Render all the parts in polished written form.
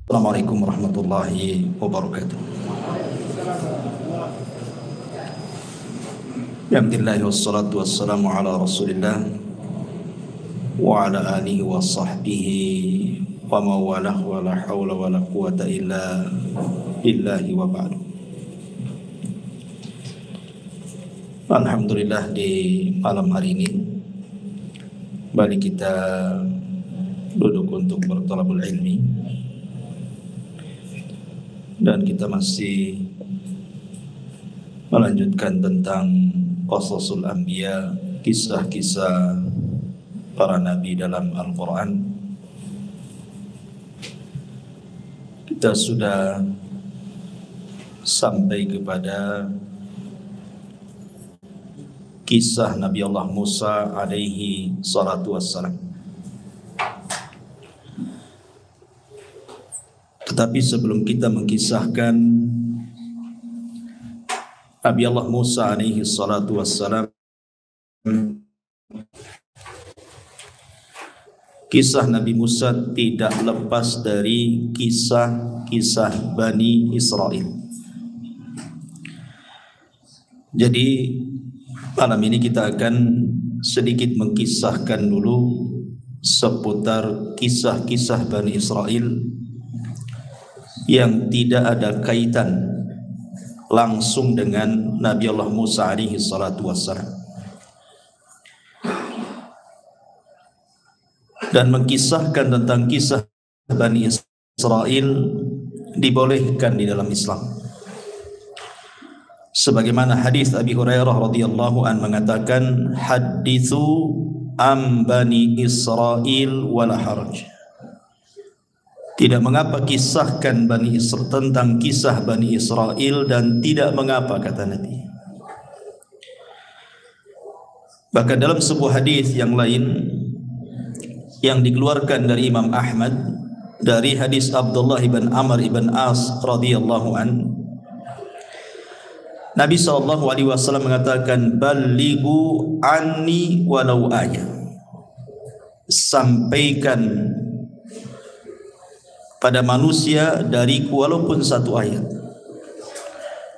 Assalamualaikum warahmatullahi wabarakatuh. Alhamdulillah wassalatu wassalamu ala Rasulillah wa ala alihi wa sahbihi wa mawalah wa la hawla wa la quwata illa billahi wa ba'du. Alhamdulillah, di malam hari ini balik kita duduk untuk bertalabul ilmi, dan kita masih melanjutkan tentang qasasul anbiya, kisah-kisah para nabi dalam Al-Quran. Kita sudah sampai kepada kisah Nabi Allah Musa alaihi salatu wassalam. Tetapi sebelum kita mengkisahkan Nabi Allah Musa alaihi salatu wassalam, kisah Nabi Musa tidak lepas dari kisah-kisah Bani Israel. Jadi malam ini kita akan sedikit mengkisahkan dulu seputar kisah-kisah Bani Israel yang tidak ada kaitan langsung dengan Nabi Allah Musa alaihi salatu wassalam, dan mengkisahkan tentang kisah Bani Israel dibolehkan di dalam Islam. Sebagaimana hadis Abi Hurairah radhiyallahu an mengatakan, haditsu am Bani Israel wala haraj. Tidak mengapa kisahkan Bani Israel, tentang kisah Bani Israel, dan tidak mengapa, kata Nabi. Bahkan dalam sebuah hadis yang lain yang dikeluarkan dari Imam Ahmad dari hadis Abdullah ibn Amr ibn As radhiyallahu an, Nabi SAW mengatakan, balighu anni walau ayat. Sampaikan pada manusia dariku walaupun satu ayat.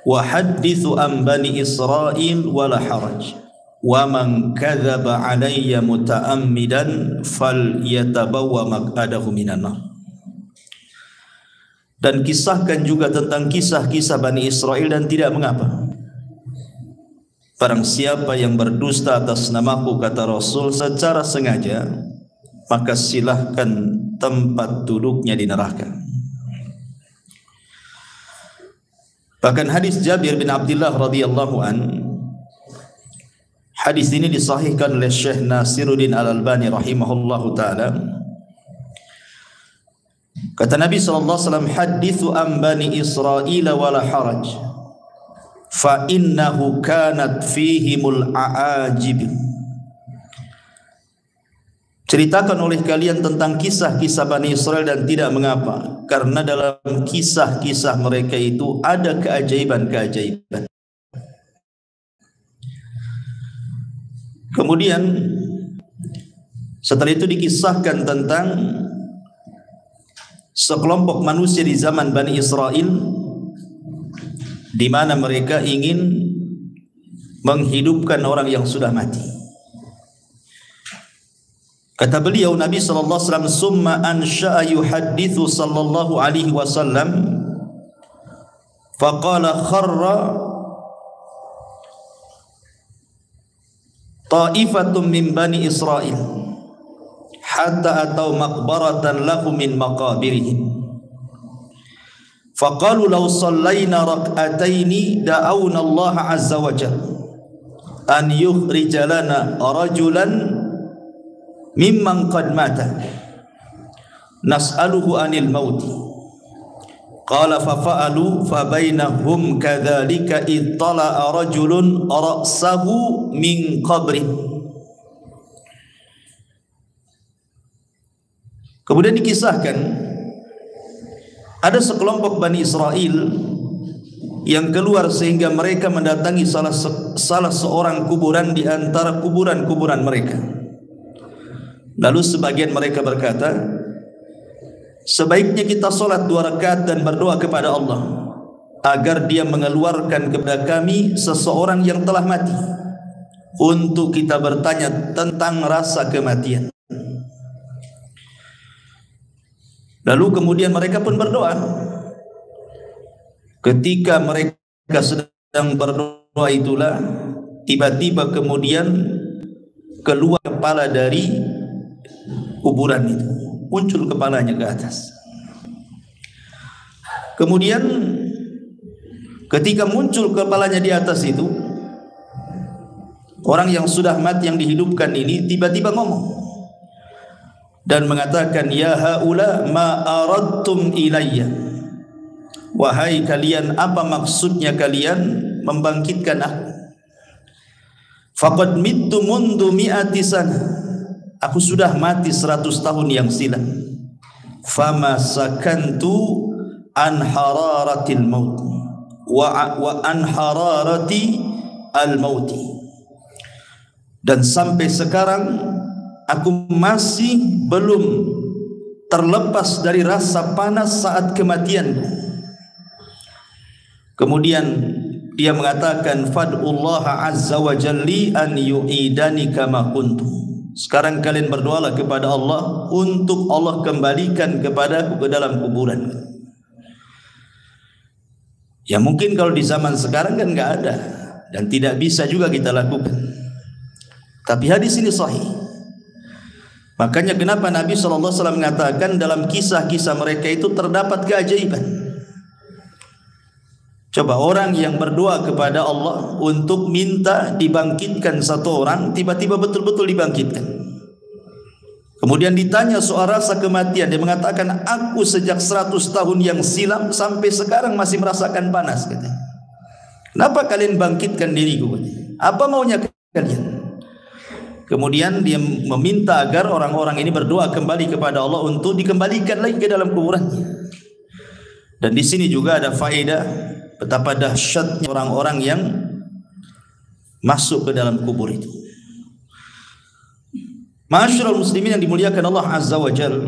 Wa hadithu an Bani Israel wala haraj. Wa man kadzaba alayya muta'ammidan falyatabawwa maq'adahu minan nar. Dan kisahkan juga tentang kisah-kisah Bani Israel, dan tidak mengapa. Barang siapa yang berdusta atas namaku, kata Rasul, secara sengaja, maka silahkan tempat duduknya di neraka. Bahkan hadis Jabir bin Abdullah radhiyallahu an, hadis ini disahihkan oleh Syekh Nasiruddin Al-Albani rahimahullahu taala. Kata Nabi sallallahu alaihi wasallam, hadithu an Bani Israil wala haraj, fa innahu kanat fihimul a'ajib. Ceritakan oleh kalian tentang kisah-kisah Bani Israel, dan tidak mengapa, karena dalam kisah-kisah mereka itu ada keajaiban-keajaiban. Kemudian setelah itu dikisahkan tentang sekelompok manusia di zaman Bani Israel, di mana mereka ingin menghidupkan orang yang sudah mati. Kata beliau, Nabi sallallahu alaihi wasallam, summa ansha'a yuhaddithu sallallahu alaihi wasallam faqala kharra ta'ifatun min Bani Israel hatta atau maqbaratan lahu min maqabirihim faqalu law sallayna rak'ataini da'awna Allah azza wa jalla an yukhrija lana rajulan mimman qad mata nas'aluhu anil maut. Qala fa fa'alu fa bainahum kadzalika ittala'a rajulun ra'sahu min qabri. Kemudian dikisahkan ada sekelompok Bani Israel yang keluar sehingga mereka mendatangi salah seorang kuburan di antara kuburan-kuburan mereka. Lalu sebagian mereka berkata, sebaiknya kita solat 2 rakaat dan berdoa kepada Allah agar Dia mengeluarkan kepada kami seseorang yang telah mati untuk kita bertanya tentang rasa kematian. Lalu kemudian mereka pun berdoa. Ketika mereka sedang berdoa itulah tiba-tiba kemudian keluar kepala dari kuburan itu, muncul kepalanya ke atas. Kemudian ketika muncul kepalanya di atas itu, orang yang sudah mati yang dihidupkan ini tiba-tiba ngomong dan mengatakan, ya haula ma aradtum ilayya, wahai kalian, apa maksudnya kalian membangkitkan aku? Faqad mittu mundu mi'ati sana, aku sudah mati 100 tahun yang silam. Fama sakantu an hararatil maut wa an hararati al mauti, dan sampai sekarang aku masih belum terlepas dari rasa panas saat kematianku. Kemudian dia mengatakan, fad'ullaha azza wa jalli an yu'idani kama kuntu. Sekarang kalian berdoalah kepada Allah untuk Allah kembalikan kepadaku ke dalam kuburan. Ya mungkin kalau di zaman sekarang kan enggak ada dan tidak bisa juga kita lakukan. Tapi hadis ini sahih. Makanya kenapa Nabi SAW mengatakan dalam kisah-kisah mereka itu terdapat keajaiban. Coba orang yang berdoa kepada Allah untuk minta dibangkitkan satu orang, tiba-tiba betul-betul dibangkitkan. Kemudian ditanya soal rasa kematian, dia mengatakan, aku sejak 100 tahun yang silam sampai sekarang masih merasakan panas. Kenapa kalian bangkitkan diriku? Apa maunya kalian? Kemudian dia meminta agar orang-orang ini berdoa kembali kepada Allah untuk dikembalikan lagi ke dalam kuburannya. Dan di sini juga ada faedah betapa dahsyatnya orang-orang yang masuk ke dalam kubur itu. Ma'asyiral muslimin yang dimuliakan Allah Azza wa Jalla.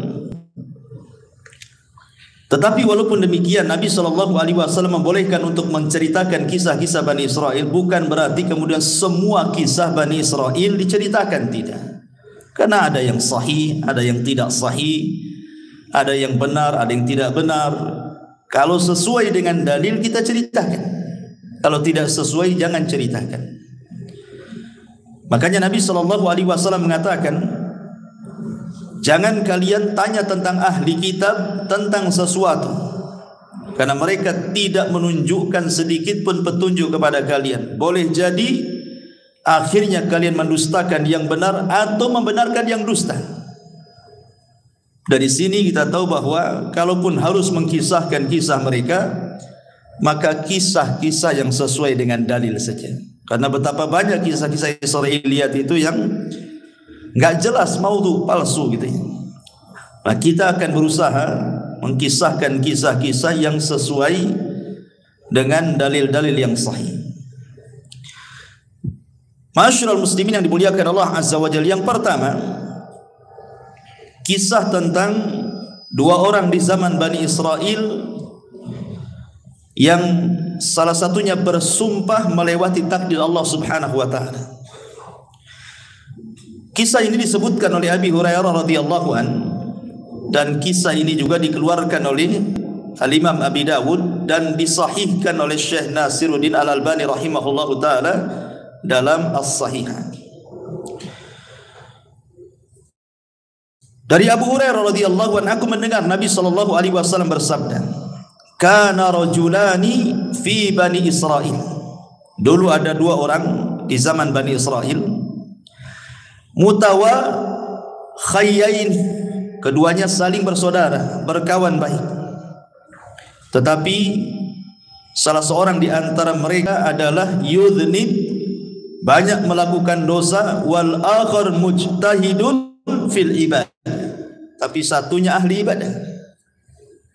Tetapi walaupun demikian, Nabi SAW membolehkan untuk menceritakan kisah-kisah Bani Israel, bukan berarti kemudian semua kisah Bani Israel diceritakan, tidak. Karena ada yang sahih, ada yang tidak sahih, ada yang benar, ada yang tidak benar. Kalau sesuai dengan dalil kita ceritakan, kalau tidak sesuai jangan ceritakan. Makanya Nabi SAW mengatakan, jangan kalian tanya tentang ahli kitab tentang sesuatu, karena mereka tidak menunjukkan sedikit pun petunjuk kepada kalian. Boleh jadi akhirnya kalian mendustakan yang benar atau membenarkan yang dusta. Dari sini kita tahu bahwa kalaupun harus mengkisahkan kisah mereka, maka kisah-kisah yang sesuai dengan dalil saja. Karena betapa banyak kisah-kisah Israiliyat itu yang enggak jelas, maudhu, palsu gitu ya. Nah, kita akan berusaha mengkisahkan kisah-kisah yang sesuai dengan dalil-dalil yang sahih. Ma'asyiral muslimin yang dimuliakan Allah Azza wa Jalla, yang pertama, kisah tentang dua orang di zaman Bani Israel yang salah satunya bersumpah melewati takdir Allah Subhanahu wa taala. Kisah ini disebutkan oleh Abi Hurairah radhiyallahu an, dan kisah ini juga dikeluarkan oleh Al-Imam Abi Dawud dan disahihkan oleh Syekh Nasiruddin Al-Albani rahimahullahu taala dalam As-Sahihah. Dari Abu Hurairah radhiyallahu an, aku mendengar Nabi sallallahu alaihi wasallam bersabda, kana rajulani fi Bani Israil. Dulu ada dua orang di zaman Bani Israel, mutawakhayyain, keduanya saling bersaudara, berkawan baik. Tetapi salah seorang di antara mereka adalah yudhnib, banyak melakukan dosa, wal akhar mujtahidun fil ibadah, tapi satunya ahli ibadah.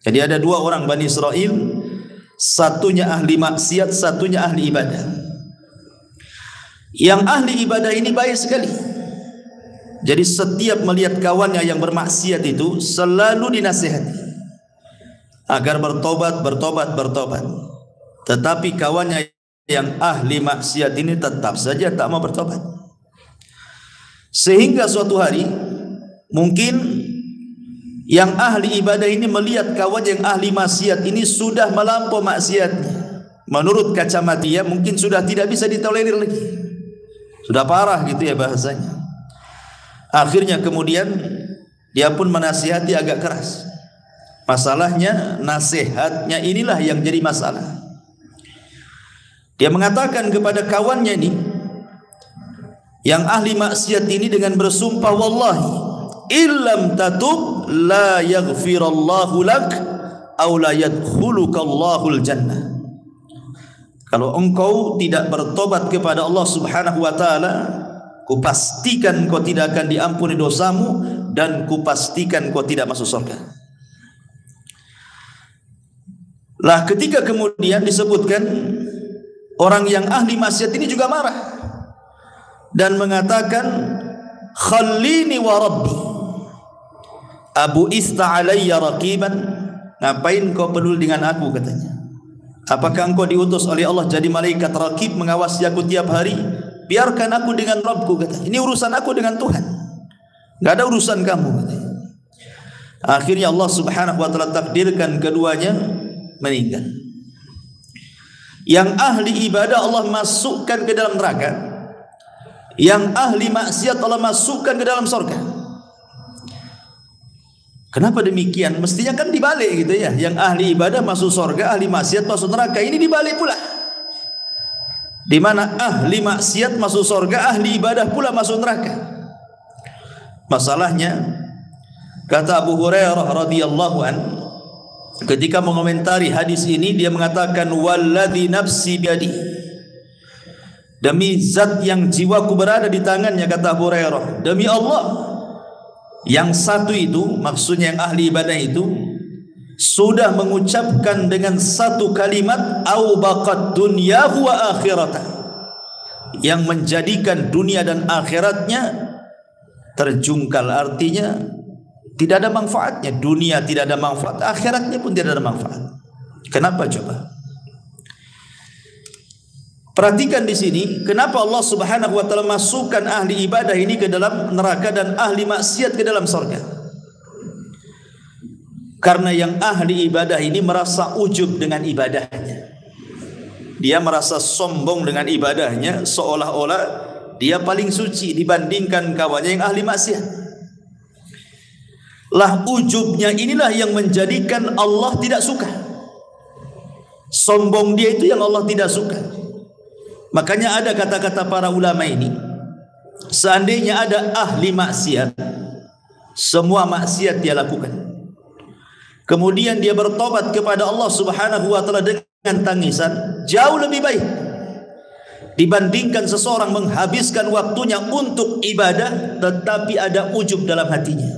Jadi ada dua orang Bani Israel, satunya ahli maksiat, satunya ahli ibadah. Yang ahli ibadah ini baik sekali. Jadi setiap melihat kawannya yang bermaksiat itu selalu dinasihati. agar bertobat. Tetapi kawannya yang ahli maksiat ini tetap saja tak mau bertobat. Sehingga suatu hari mungkin yang ahli ibadah ini melihat kawan yang ahli maksiat ini sudah melampau maksiatnya. Menurut kacamata dia mungkin sudah tidak bisa ditolerir lagi. Sudah parah gitu ya bahasanya. Akhirnya kemudian dia pun menasihati agak keras. Masalahnya nasihatnya inilah yang jadi masalah. Dia mengatakan kepada kawannya ini yang ahli maksiat ini dengan bersumpah, wallahi illam tatub la yaghfirallahu lak aw la yadkhulukallahul jannah. Kalau engkau tidak bertobat kepada Allah Subhanahu wa taala, kupastikan kau tidak akan diampuni dosamu dan kupastikan kau tidak masuk surga. Lah ketika kemudian disebutkan, orang yang ahli maksiat ini juga marah dan mengatakan, khallini wa rabbi abu ista alayya raqiban, ngapain kau peduli dengan aku, katanya. Apakah engkau diutus oleh Allah jadi malaikat raqib mengawasi aku tiap hari? Biarkan aku dengan Rabbku, katanya. Ini urusan aku dengan Tuhan, enggak ada urusan kamu, katanya. Akhirnya Allah Subhanahu wa taala takdirkan keduanya meninggal. Yang ahli ibadah Allah masukkan ke dalam neraka, yang ahli maksiat Allah masukkan ke dalam surga. Kenapa demikian? Mestinya kan dibalik gitu ya. Yang ahli ibadah masuk surga, ahli maksiat masuk neraka. Ini dibalik pula. Di mana ahli maksiat masuk surga, ahli ibadah pula masuk neraka. Masalahnya, kata Abu Hurairah radhiyallahu an, ketika mengomentari hadis ini, dia mengatakan, walladzi nafsi biadi, demi zat yang jiwaku berada di tangannya, kata Abu Hurairah, demi Allah, yang satu itu, maksudnya yang ahli ibadah itu, sudah mengucapkan dengan satu kalimat, au baqad dunyahu wa akhirata, yang menjadikan dunia dan akhiratnya terjungkal. Artinya tidak ada manfaatnya. Dunia tidak ada manfaat, akhiratnya pun tidak ada manfaat. Kenapa coba? Perhatikan di sini, kenapa Allah Subhanahu wa taala masukkan ahli ibadah ini ke dalam neraka dan ahli maksiat ke dalam surga? Karena yang ahli ibadah ini merasa ujub dengan ibadahnya. Dia merasa sombong dengan ibadahnya, seolah-olah dia paling suci dibandingkan kawannya yang ahli maksiat. Lah ujubnya inilah yang menjadikan Allah tidak suka. Sombong dia itu yang Allah tidak suka. Makanya ada kata-kata para ulama ini, seandainya ada ahli maksiat, semua maksiat dia lakukan, kemudian dia bertobat kepada Allah Subhanahu wa taala dengan tangisan, jauh lebih baik dibandingkan seseorang menghabiskan waktunya untuk ibadah tetapi ada ujub dalam hatinya.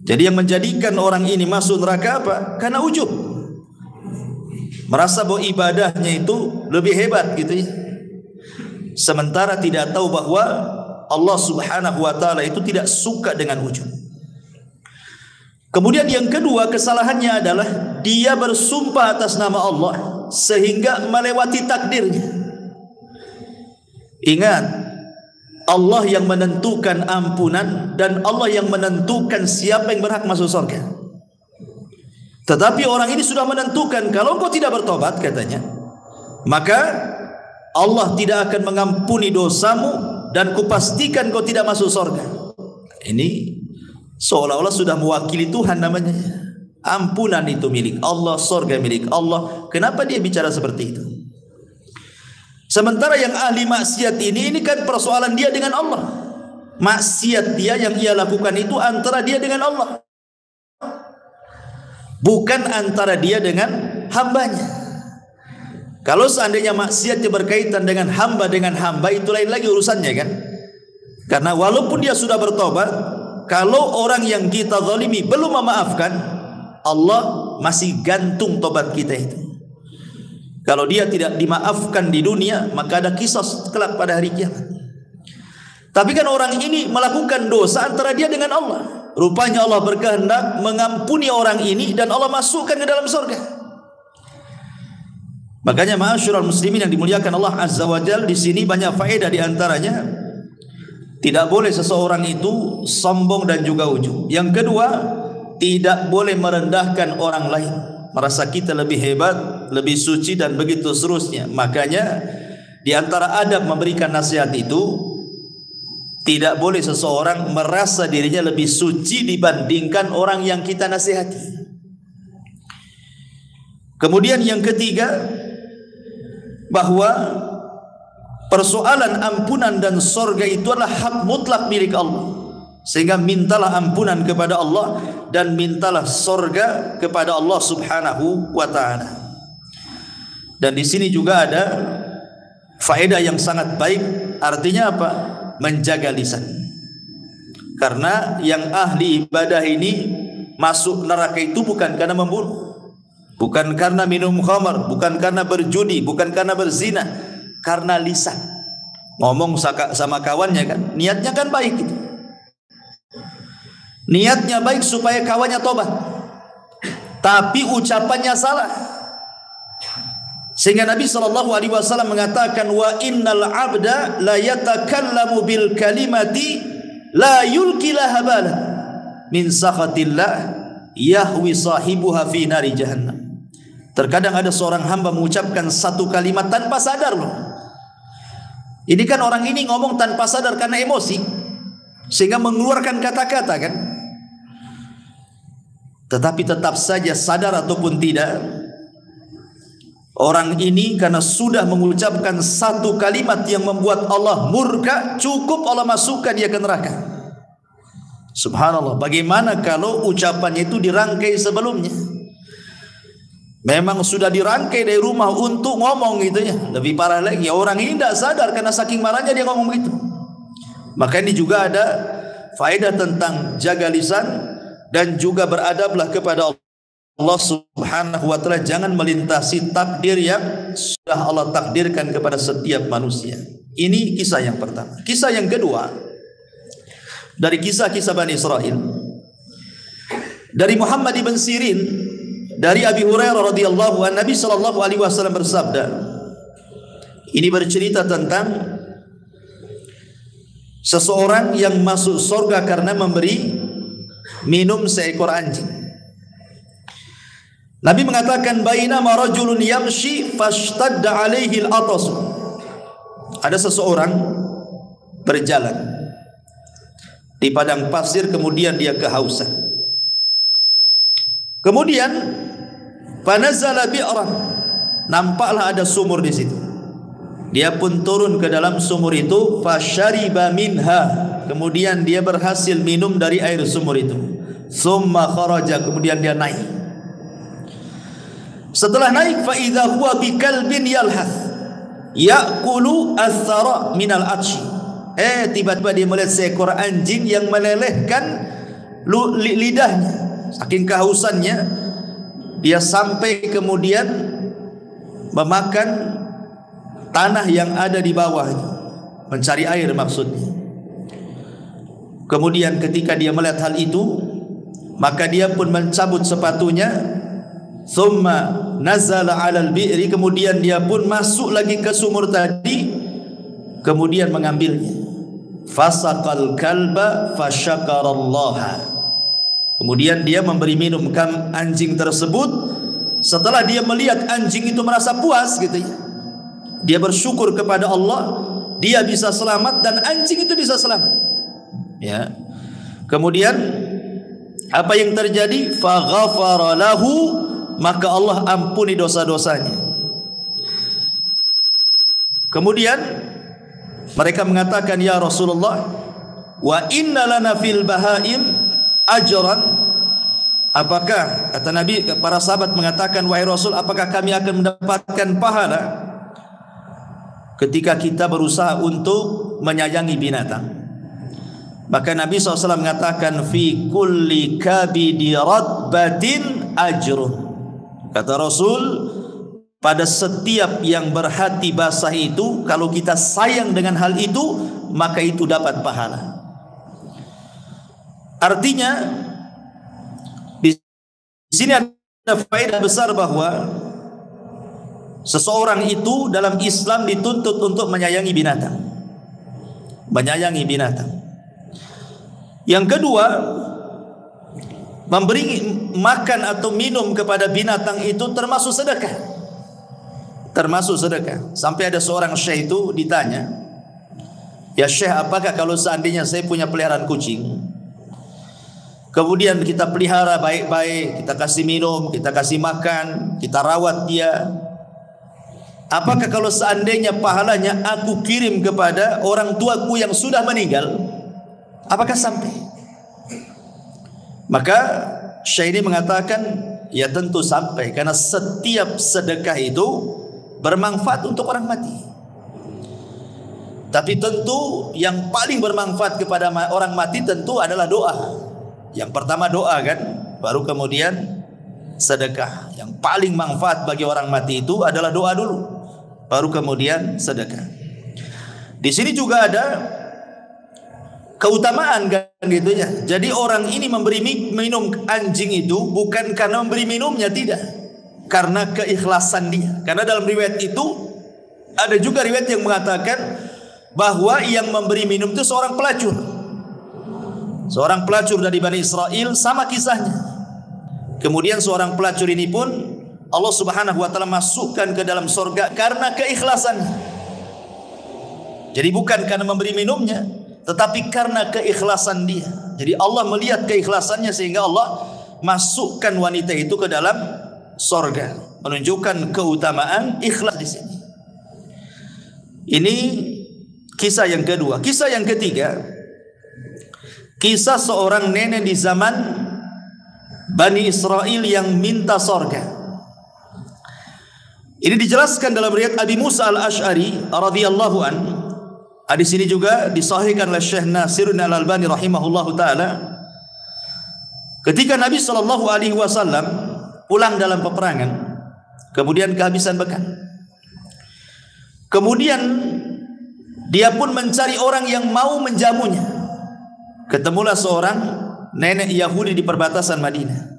Jadi yang menjadikan orang ini masuk neraka apa? Karena ujub, merasa bahwa ibadahnya itu lebih hebat gitu ya. Sementara tidak tahu bahwa Allah Subhanahu wa taala itu tidak suka dengan ujub. Kemudian yang kedua kesalahannya adalah dia bersumpah atas nama Allah sehingga melewati takdirnya. Ingat, Allah yang menentukan ampunan dan Allah yang menentukan siapa yang berhak masuk surga. Tetapi orang ini sudah menentukan, kalau kau tidak bertobat, katanya, maka Allah tidak akan mengampuni dosamu dan kupastikan kau tidak masuk surga. Ini seolah-olah sudah mewakili Tuhan namanya. Ampunan itu milik Allah, surga milik Allah. Kenapa dia bicara seperti itu? Sementara yang ahli maksiat ini kan persoalan dia dengan Allah. Maksiat dia yang ia lakukan itu antara dia dengan Allah, bukan antara dia dengan hambanya. Kalau seandainya maksiatnya berkaitan dengan hamba itu lain lagi urusannya kan. Karena walaupun dia sudah bertobat, kalau orang yang kita zalimi belum memaafkan, Allah masih gantung tobat kita itu. Kalau dia tidak dimaafkan di dunia, maka ada qisas kelak pada hari kiamat. Tapi kan orang ini melakukan dosa antara dia dengan Allah. rupanya Allah berkehendak mengampuni orang ini dan Allah masukkan ke dalam surga. Makanya ma'asyiral muslimin yang dimuliakan Allah Azza wa Jalla, di sini banyak faedah, di antaranya tidak boleh seseorang itu sombong dan juga ujub. Yang kedua, tidak boleh merendahkan orang lain, merasa kita lebih hebat, lebih suci dan begitu seterusnya. Makanya di antara adab memberikan nasihat itu, tidak boleh seseorang merasa dirinya lebih suci dibandingkan orang yang kita nasihati. Kemudian yang ketiga, bahwa persoalan ampunan dan surga itu adalah hak mutlak milik Allah. Sehingga mintalah ampunan kepada Allah dan mintalah surga kepada Allah Subhanahu wa taala. Dan di sini juga ada faedah yang sangat baik, artinya apa? Menjaga lisan. Karena yang ahli ibadah ini masuk neraka itu bukan karena membunuh, bukan karena minum khamar, bukan karena berjudi, bukan karena berzina, karena lisan. Ngomong sama kawannya kan, niatnya kan baik gitu. Niatnya baik supaya kawannya tobat, tapi ucapannya salah. Sehingga Nabi SAW mengatakan, wa innal abda la yatakallamu bil kalimati la yulki laha bala min sakhatillah yahwi sahibuha fi nari jahannam. Terkadang ada seorang hamba mengucapkan satu kalimat tanpa sadar loh. Ini kan orang ini ngomong tanpa sadar karena emosi, sehingga mengeluarkan kata-kata kan. Tetapi tetap saja sadar ataupun tidak, orang ini karena sudah mengucapkan satu kalimat yang membuat Allah murka, cukup Allah masukkan dia ke neraka. Subhanallah, bagaimana kalau ucapannya itu dirangkai sebelumnya? Memang sudah dirangkai dari rumah untuk ngomong gitu ya. Lebih parah lagi, orang ini tidak sadar karena saking marahnya dia ngomong begitu. Maka ini juga ada faedah tentang jaga lisan dan juga beradablah kepada Allah Subhanahu wa taala. Jangan melintasi takdir yang sudah Allah takdirkan kepada setiap manusia. Ini kisah yang pertama. Kisah yang kedua dari kisah-kisah Bani Israel, dari Muhammad ibn Sirin, dari Abi Hurairah radhiyallahu anhu, Nabi sallallahu alaihi wasallam bersabda. Ini bercerita tentang seseorang yang masuk surga karena memberi minum seekor anjing. Nabi mengatakan, bainama rajulun yamshi fashtadda alaihi al-atas. Ada seseorang berjalan di padang pasir, kemudian dia kehausan. Kemudian fanazala bi'ran, nampaklah ada sumur di situ. Dia pun turun ke dalam sumur itu, fasyariba minha, kemudian dia berhasil minum dari air sumur itu. Summa kharaja, kemudian dia naik. Setelah naik, fa idza huwa bikalbin yalhath ya'kulu athara minal atshi. Tiba-tiba dia melihat seekor anjing yang melelehkan lidahnya. Saking kehausannya, dia sampai kemudian memakan tanah yang ada di bawahnya, mencari air maksudnya. Kemudian ketika dia melihat hal itu, maka dia pun mencabut sepatunya. Thumma nazala 'alal bi'ri, kemudian dia pun masuk lagi ke sumur tadi, kemudian mengambilnya. Fasaqal kalba fasyakarallaha, kemudian dia memberi minum anjing tersebut. Setelah dia melihat anjing itu merasa puas gitu ya, dia bersyukur kepada Allah, dia bisa selamat dan anjing itu bisa selamat. Ya. Kemudian apa yang terjadi? Faghafara lahu, maka Allah ampuni dosa-dosanya. Kemudian mereka mengatakan, ya Rasulullah, wa inna lana fil bahaim ajran. Apakah, kata Nabi, para sahabat mengatakan, wahai Rasul, apakah kami akan mendapatkan pahala ketika kita berusaha untuk menyayangi binatang? Maka Nabi SAW mengatakan, fi kulli kabidi ratbatin ajrun. Kata Rasul, pada setiap yang berhati basah itu, kalau kita sayang dengan hal itu, maka itu dapat pahala. Artinya di sini ada faedah besar bahwa seseorang itu dalam Islam dituntut untuk menyayangi binatang. Menyayangi binatang. Yang kedua, memberi makan atau minum kepada binatang itu termasuk sedekah. Termasuk sedekah. Sampai ada seorang syekh itu ditanya, "Ya syekh, apakah kalau seandainya saya punya peliharaan kucing, kemudian kita pelihara baik-baik, kita kasih minum, kita kasih makan, kita rawat dia, apakah kalau seandainya pahalanya aku kirim kepada orang tuaku yang sudah meninggal, apakah sampai?" Maka Syekh ini mengatakan, ya tentu sampai, karena setiap sedekah itu bermanfaat untuk orang mati. Tapi tentu yang paling bermanfaat kepada orang mati tentu adalah doa. Yang pertama doa kan, baru kemudian sedekah. Yang paling manfaat bagi orang mati itu adalah doa dulu, baru kemudian sedekah. Di sini juga ada keutamaan kan gitu ya. Jadi orang ini memberi minum anjing itu bukan karena memberi minumnya, tidak, karena keikhlasan dia. Karena dalam riwayat itu ada juga riwayat yang mengatakan bahwa yang memberi minum itu seorang pelacur. Seorang pelacur dari Bani Israel, sama kisahnya. Kemudian seorang pelacur ini pun Allah Subhanahu wa taala masukkan ke dalam surga karena keikhlasannya. Jadi bukan karena memberi minumnya, tetapi karena keikhlasan dia. Jadi Allah melihat keikhlasannya sehingga Allah masukkan wanita itu ke dalam surga, menunjukkan keutamaan ikhlas di sini. Ini kisah yang kedua. Kisah yang ketiga, kisah seorang nenek di zaman Bani Israel yang minta surga. Ini dijelaskan dalam riwayat Abi Musa al-Ash'ari radhiyallahu anhu. Hadis ini juga disahihkan oleh Syekh Nasiruddin Al-Albani rahimahullahu taala. Ketika Nabi sallallahu alaihi wasallam pulang dalam peperangan, kemudian kehabisan bekal. Kemudian dia pun mencari orang yang mau menjamunya. Ketemulah seorang nenek Yahudi di perbatasan Madinah.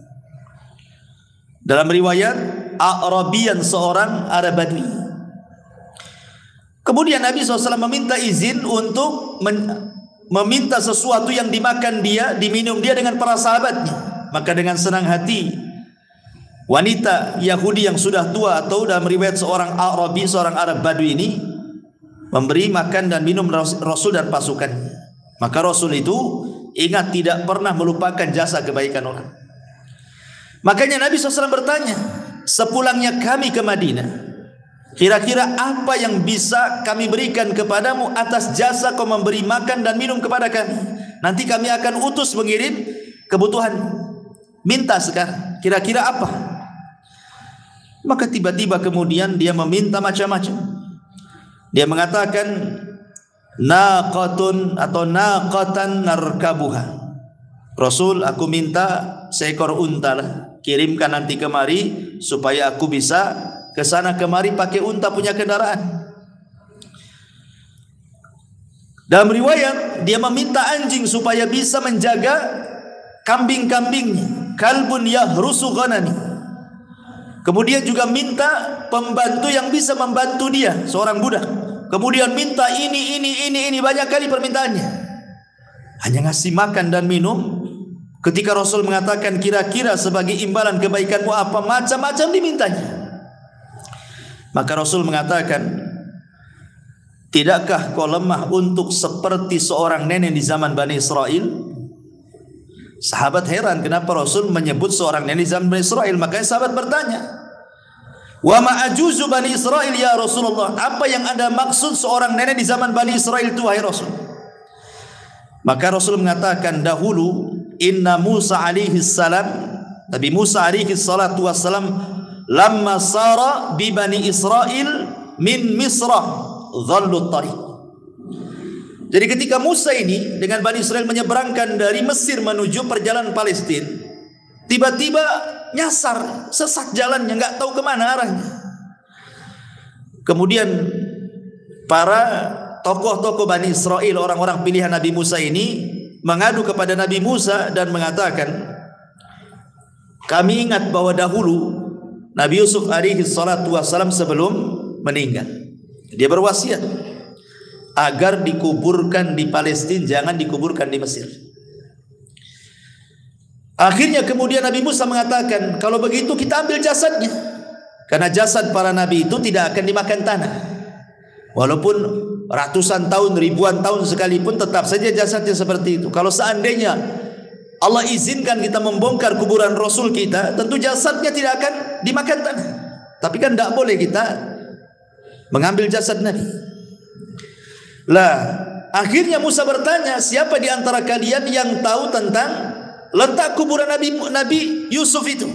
Dalam riwayat Arabian, seorang Arab Badui. Kemudian Nabi SAW meminta izin untuk meminta sesuatu yang dimakan dia, diminum dia dengan para sahabatnya. Maka dengan senang hati wanita Yahudi yang sudah tua, atau dalam riwayat seorang Arabi, seorang Arab Badui ini, memberi makan dan minum Rasul dan pasukannya. Maka Rasul itu ingat tidak pernah melupakan jasa kebaikan orang. Makanya Nabi SAW bertanya, sepulangnya kami ke Madinah, kira-kira apa yang bisa kami berikan kepadamu atas jasa kau memberi makan dan minum kepada kami? Nanti kami akan utus mengirim kebutuhan. Minta sekarang, kira-kira apa? Maka tiba-tiba kemudian dia meminta macam-macam. Dia mengatakan, naqatun atau naqatan narkabuha. Rasul, aku minta seekor unta lah, kirimkan nanti kemari supaya aku bisa ke sana kemari pakai unta punya kendaraan. Dalam riwayat dia meminta anjing supaya bisa menjaga kambing-kambingnya, kalbun yahrusu ghanami. Kemudian juga minta pembantu yang bisa membantu dia, seorang budak. Kemudian minta ini banyak kali permintaannya. Hanya ngasih makan dan minum. Ketika Rasul mengatakan kira-kira sebagai imbalan kebaikanmu apa, macam-macam dimintanya. Maka Rasul mengatakan, tidakkah kau lemah untuk seperti seorang nenek di zaman Bani Israel? Sahabat heran kenapa Rasul menyebut seorang nenek di zaman Bani Israel. Makanya sahabat bertanya, wa ma ajuzu Bani Israel ya Rasulullah, apa yang Anda maksud seorang nenek di zaman Bani Israel itu wahai Rasul? Maka Rasul mengatakan, dahulu inna Musa alaihi salam, Nabi Musa alaihi salatu wassalam, lamma sara bi Bani Israel min Misrah dhallu tariq. Jadi ketika Musa ini dengan Bani Israel menyeberangkan dari Mesir menuju perjalanan Palestina, tiba-tiba nyasar, sesat jalannya, nggak tahu kemana arahnya. Kemudian para tokoh-tokoh Bani Israel, orang-orang pilihan Nabi Musa ini mengadu kepada Nabi Musa dan mengatakan, kami ingat bahwa dahulu Nabi Yusuf alaihi salatu wassalam sebelum meninggal, dia berwasiat agar dikuburkan di Palestina, jangan dikuburkan di Mesir. Akhirnya kemudian Nabi Musa mengatakan, kalau begitu kita ambil jasadnya, karena jasad para nabi itu tidak akan dimakan tanah. Walaupun ratusan tahun, ribuan tahun sekalipun, tetap saja jasadnya seperti itu. Kalau seandainya Allah izinkan kita membongkar kuburan Rasul kita, tentu jasadnya tidak akan dimakan tanah. Tapi kan tidak boleh kita mengambil jasad Nabi. Lah, akhirnya Musa bertanya, siapa di antara kalian yang tahu tentang letak kuburan Nabi Yusuf itu?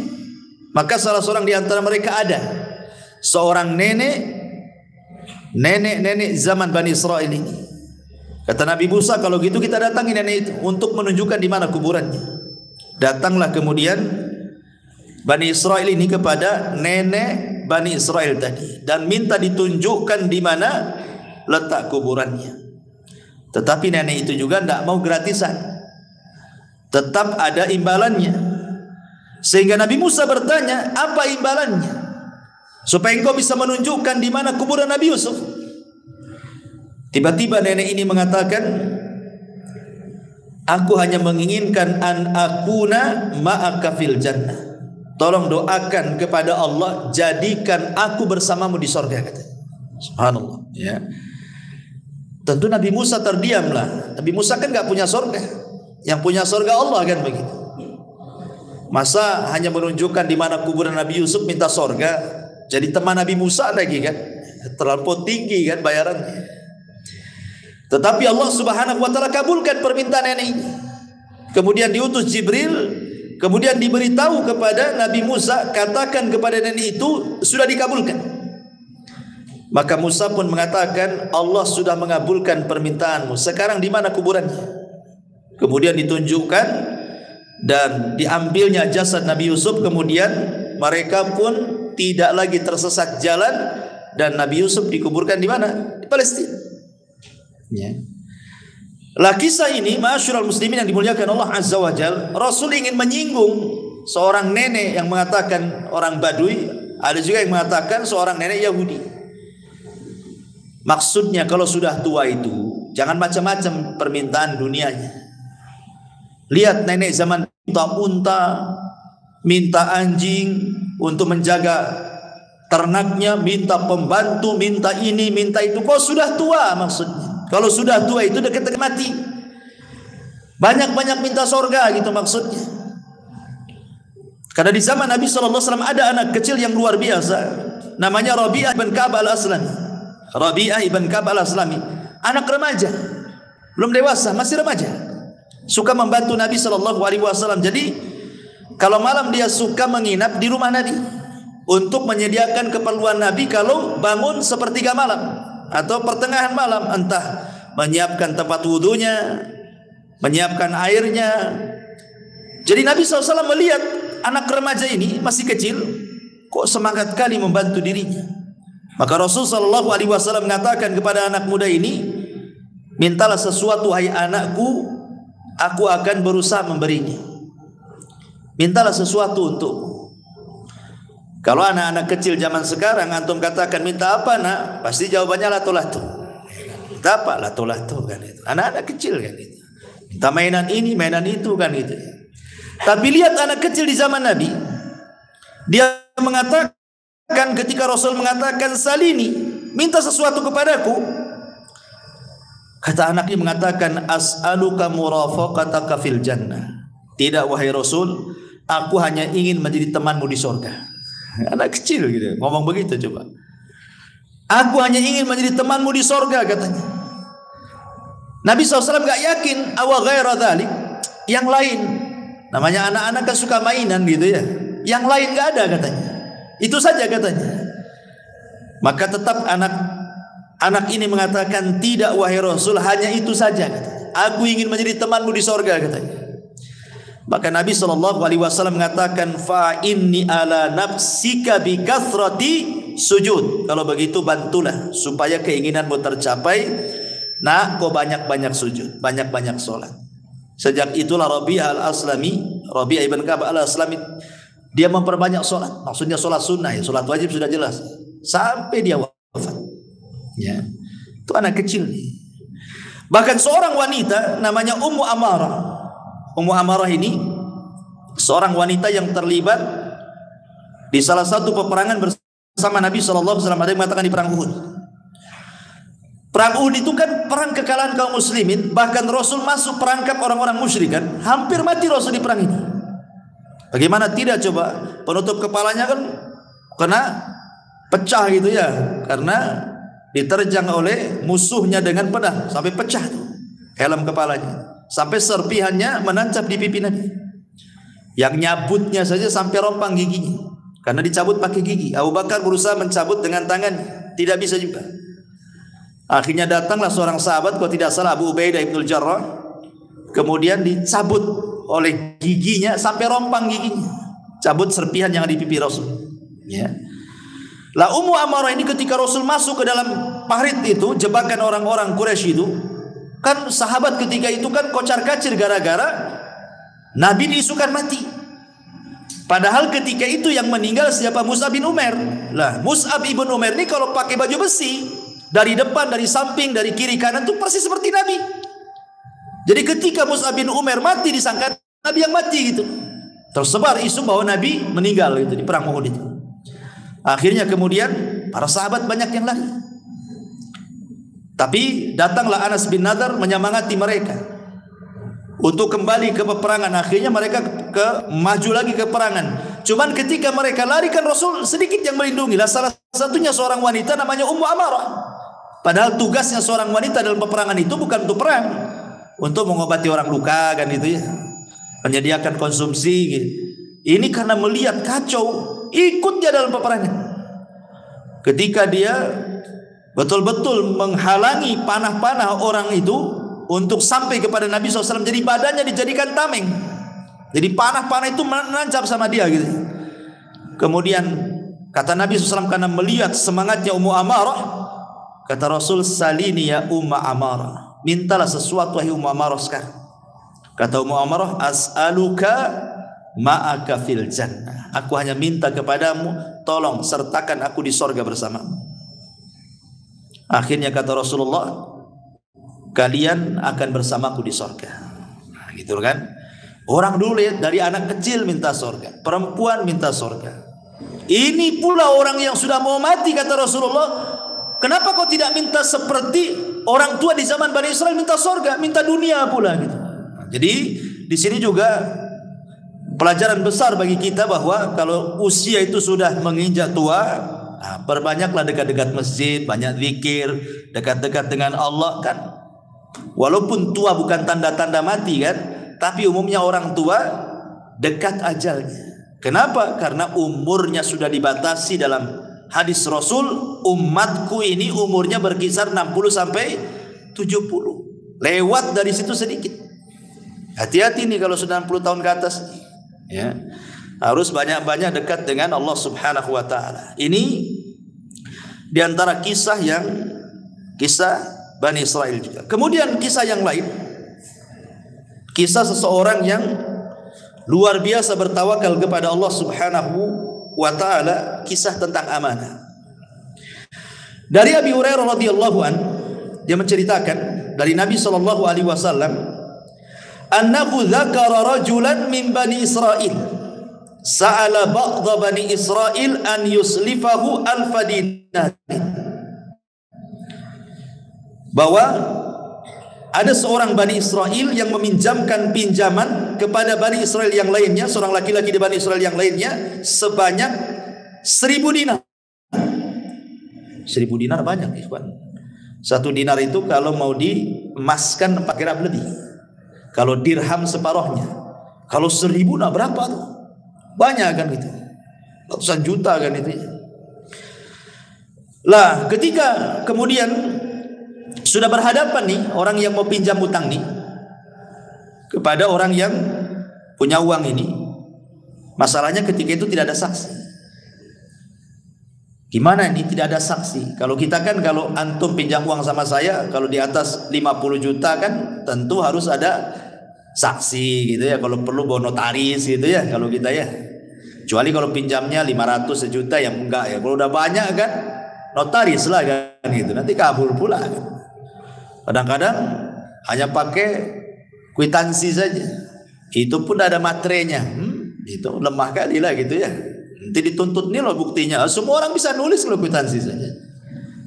Maka salah seorang di antara mereka ada seorang nenek zaman Bani Israel ini. Kata Nabi Musa, kalau gitu kita datangi nenek itu untuk menunjukkan di mana kuburannya. Datanglah kemudian Bani Israel ini kepada nenek Bani Israel tadi dan minta ditunjukkan di mana letak kuburannya. Tetapi nenek itu juga tidak mau gratisan, tetap ada imbalannya. Sehingga Nabi Musa bertanya, apa imbalannya supaya engkau bisa menunjukkan di mana kuburan Nabi Yusuf? Tiba-tiba nenek ini mengatakan, aku hanya menginginkan an akuna ma'aka fil jannah. Tolong doakan kepada Allah, jadikan aku bersamamu di surga, kata. Subhanallah, ya. Tentu Nabi Musa terdiamlah. Nabi Musa kan enggak punya surga. Yang punya surga Allah, kan begitu. Masa hanya menunjukkan di mana kuburan Nabi Yusuf minta surga? Jadi teman Nabi Musa lagi, kan? Terlalu tinggi kan bayarannya. Tetapi Allah Subhanahu wa taala kabulkan permintaan nenek ini. Kemudian diutus Jibril, kemudian diberitahu kepada Nabi Musa, katakan kepada nenek itu sudah dikabulkan. Maka Musa pun mengatakan, Allah sudah mengabulkan permintaanmu. Sekarang di mana kuburannya? Kemudian ditunjukkan dan diambilnya jasad Nabi Yusuf. Kemudian mereka pun tidak lagi tersesat jalan dan Nabi Yusuf dikuburkan di mana? Di Palestina. Ya. Lah kisah ini, ma'asyiral muslimin yang dimuliakan Allah Azza wa Jalla, Rasul ingin menyinggung seorang nenek yang mengatakan orang Badui, ada juga yang mengatakan seorang nenek Yahudi. Maksudnya kalau sudah tua itu jangan macam-macam permintaan dunianya. Lihat nenek zaman minta unta, minta anjing untuk menjaga ternaknya, minta pembantu, minta ini, minta itu. Kok sudah tua maksudnya? Kalau sudah tua itu dekat mati. Banyak-banyak minta surga gitu maksudnya. Karena di zaman Nabi SAW ada anak kecil yang luar biasa, namanya Rabi'ah ibn Ka'ab al-Aslami. Rabi'ah ibn Ka'ab al-Aslami, anak remaja, belum dewasa, masih remaja, suka membantu Nabi SAW. Jadi kalau malam dia suka menginap di rumah Nabi untuk menyediakan keperluan Nabi kalau bangun sepertiga malam atau pertengahan malam, entah menyiapkan tempat wudunya, menyiapkan airnya. Jadi Nabi SAW melihat anak remaja ini masih kecil, kok semangat kali membantu dirinya. Maka Rasul SAW mengatakan kepada anak muda ini, mintalah sesuatu hai anakku, aku akan berusaha memberinya. Mintalah sesuatu untukmu. Kalau anak-anak kecil zaman sekarang antum katakan minta apa nak, pasti jawabannya lato-lato. Minta apa? Lato-lato kan itu. Anak-anak kecil kan itu. Minta mainan ini, mainan itu kan itu. Tapi lihat anak kecil di zaman Nabi, dia mengatakan ketika Rasul mengatakan salini, minta sesuatu kepadaku. Kata anak ini mengatakan as'aluka murafaqataka fil jannah. Tidak wahai Rasul, aku hanya ingin menjadi temanmu di surga. Anak kecil gitu ngomong begitu, coba. Aku hanya ingin menjadi temanmu di sorga, katanya. Nabi SAW gak yakin awa ghaira dhalik, yang lain, namanya anak-anak kan suka mainan gitu ya, yang lain gak ada katanya, itu saja katanya. Maka tetap anak ini mengatakan tidak wahai Rasul, hanya itu saja katanya. Aku ingin menjadi temanmu di sorga, katanya. Maka Nabi SAW mengatakan fa inni ala nafsika bi kathrati sujud. Kalau begitu bantulah supaya keinginanmu tercapai. Nah, kau banyak-banyak sujud, banyak-banyak sholat. Sejak itulah Rabi'ah al-Aslami, Rabi'ah ibn Ka'ab al-Aslami, dia memperbanyak sholat. Maksudnya sholat sunnah, ya, sholat wajib sudah jelas. Sampai dia wafat. Ya. Itu anak kecil nih. Bahkan seorang wanita namanya Ummu Amarah. Ummu Amarah ini seorang wanita yang terlibat di salah satu peperangan bersama Nabi SAW. Ada yang mengatakan di perang Uhud. Perang Uhud itu kan perang kekalahan kaum muslimin. Bahkan Rasul masuk perangkap orang-orang musyrik kan. Hampir mati Rasul di perang ini. Bagaimana tidak coba? Penutup kepalanya kan kena pecah gitu ya. Karena diterjang oleh musuhnya dengan pedang. Sampai pecah tuh helm kepalanya. Sampai serpihannya menancap di pipi Nabi. Yang nyabutnya saja sampai rompang giginya. Karena dicabut pakai gigi. Abu Bakar berusaha mencabut dengan tangan. Tidak bisa juga. Akhirnya datanglah seorang sahabat, kalau tidak salah Abu Ubaidah ibnul Jarrah, kemudian dicabut oleh giginya sampai rompang giginya, cabut serpihan yang ada di pipi Rasul. Ya. Lah Ummu Amarah ini ketika Rasul masuk ke dalam parit itu, jebakan orang-orang Quraisy itu, kan sahabat ketika itu kan kocar-kacir gara-gara Nabi diisukan mati. Padahal ketika itu yang meninggal siapa? Mus'ab bin Umair. Lah Mus'ab ibn Umair ini kalau pakai baju besi, dari depan, dari samping, dari kiri kanan itu persis seperti Nabi. Jadi ketika Mus'ab bin Umair mati disangka Nabi yang mati gitu. Tersebar isu bahwa Nabi meninggal gitu di perang Uhud itu. Akhirnya kemudian para sahabat banyak yang lari. Tapi datanglah Anas bin Nadar menyemangati mereka untuk kembali ke peperangan. Akhirnya mereka maju lagi ke peperangan. Cuman ketika mereka lari kan Rasul sedikit yang melindungi. Lah salah satunya seorang wanita namanya Ummu Amarah. Padahal tugasnya seorang wanita dalam peperangan itu bukan untuk perang, untuk mengobati orang luka kan itu ya, menyediakan konsumsi gitu. Ini karena melihat kacau, ikut dia dalam peperangan. Ketika dia betul-betul menghalangi panah-panah orang itu untuk sampai kepada Nabi SAW, jadi badannya dijadikan tameng. Jadi panah-panah itu menancap sama dia gitu. Kemudian kata Nabi SAW karena melihat semangatnya Ummu Amarah, kata Rasul, salini ya Umma Amarah, mintalah sesuatu wahai Ummu Amarah sekarang. Kata Ummu Amarah, as'aluka ma'aka fil jannah, aku hanya minta kepadamu, tolong sertakan aku di sorga bersamamu. Akhirnya kata Rasulullah, kalian akan bersamaku di sorga. Nah, gitu kan. Orang dulu ya, dari anak kecil minta sorga, perempuan minta sorga. Ini pula orang yang sudah mau mati, kata Rasulullah, kenapa kau tidak minta seperti orang tua di zaman Bani Israel minta sorga, minta dunia pula gitu. Jadi di sini juga pelajaran besar bagi kita bahwa kalau usia itu sudah menginjak tua, nah, perbanyaklah dekat-dekat masjid, banyak zikir, dekat-dekat dengan Allah kan. Walaupun tua bukan tanda-tanda mati kan, tapi umumnya orang tua dekat ajalnya. Kenapa? Karena umurnya sudah dibatasi dalam hadis Rasul, umatku ini umurnya berkisar 60 sampai 70. Lewat dari situ sedikit. Hati-hati nih kalau sudah 60 tahun ke atas. Ya. Harus banyak-banyak dekat dengan Allah Subhanahu wa taala. Ini diantara kisah Bani Israel juga. Kemudian kisah yang lain, kisah seseorang yang luar biasa bertawakal kepada Allah Subhanahu wa taala, kisah tentang amanah. Dari Abi Hurairah radhiyallahu an, dia menceritakan dari Nabi sallallahu alaihi wasallam, annahu dzakara rajulan min Bani Israil sa'ala ba'dha Bani Israil an yuslifahu alfa dinar. Bahwa ada seorang Bani Israel yang meminjamkan pinjaman kepada Bani Israel yang lainnya, seorang laki-laki di Bani Israel yang lainnya, sebanyak 1000 dinar. 1000 dinar banyak, ikhwan. 1 dinar itu kalau mau diemaskan 4 gram lebih. Kalau dirham separohnya. Kalau 1000 nah berapa tuh? Banyak kan itu. Ratusan juta kan itu. Lah, ketika kemudian sudah berhadapan nih orang yang mau pinjam utang nih kepada orang yang punya uang ini, masalahnya ketika itu tidak ada saksi. Gimana ini tidak ada saksi? Kalau kita kan, kalau antum pinjam uang sama saya, kalau di atas 50 juta kan tentu harus ada saksi gitu ya, kalau perlu bawa notaris gitu ya kalau kita ya. Kecuali kalau pinjamnya 500 sejuta yang enggak ya. Kalau udah banyak kan notaris lah kan gitu. Nanti kabur pula kan. Kadang-kadang hanya pakai kwitansi saja. Itu pun ada materainya. Itu lemah kali lah gitu ya. Nanti dituntut nih loh buktinya. Semua orang bisa nulis kalau kwitansi saja.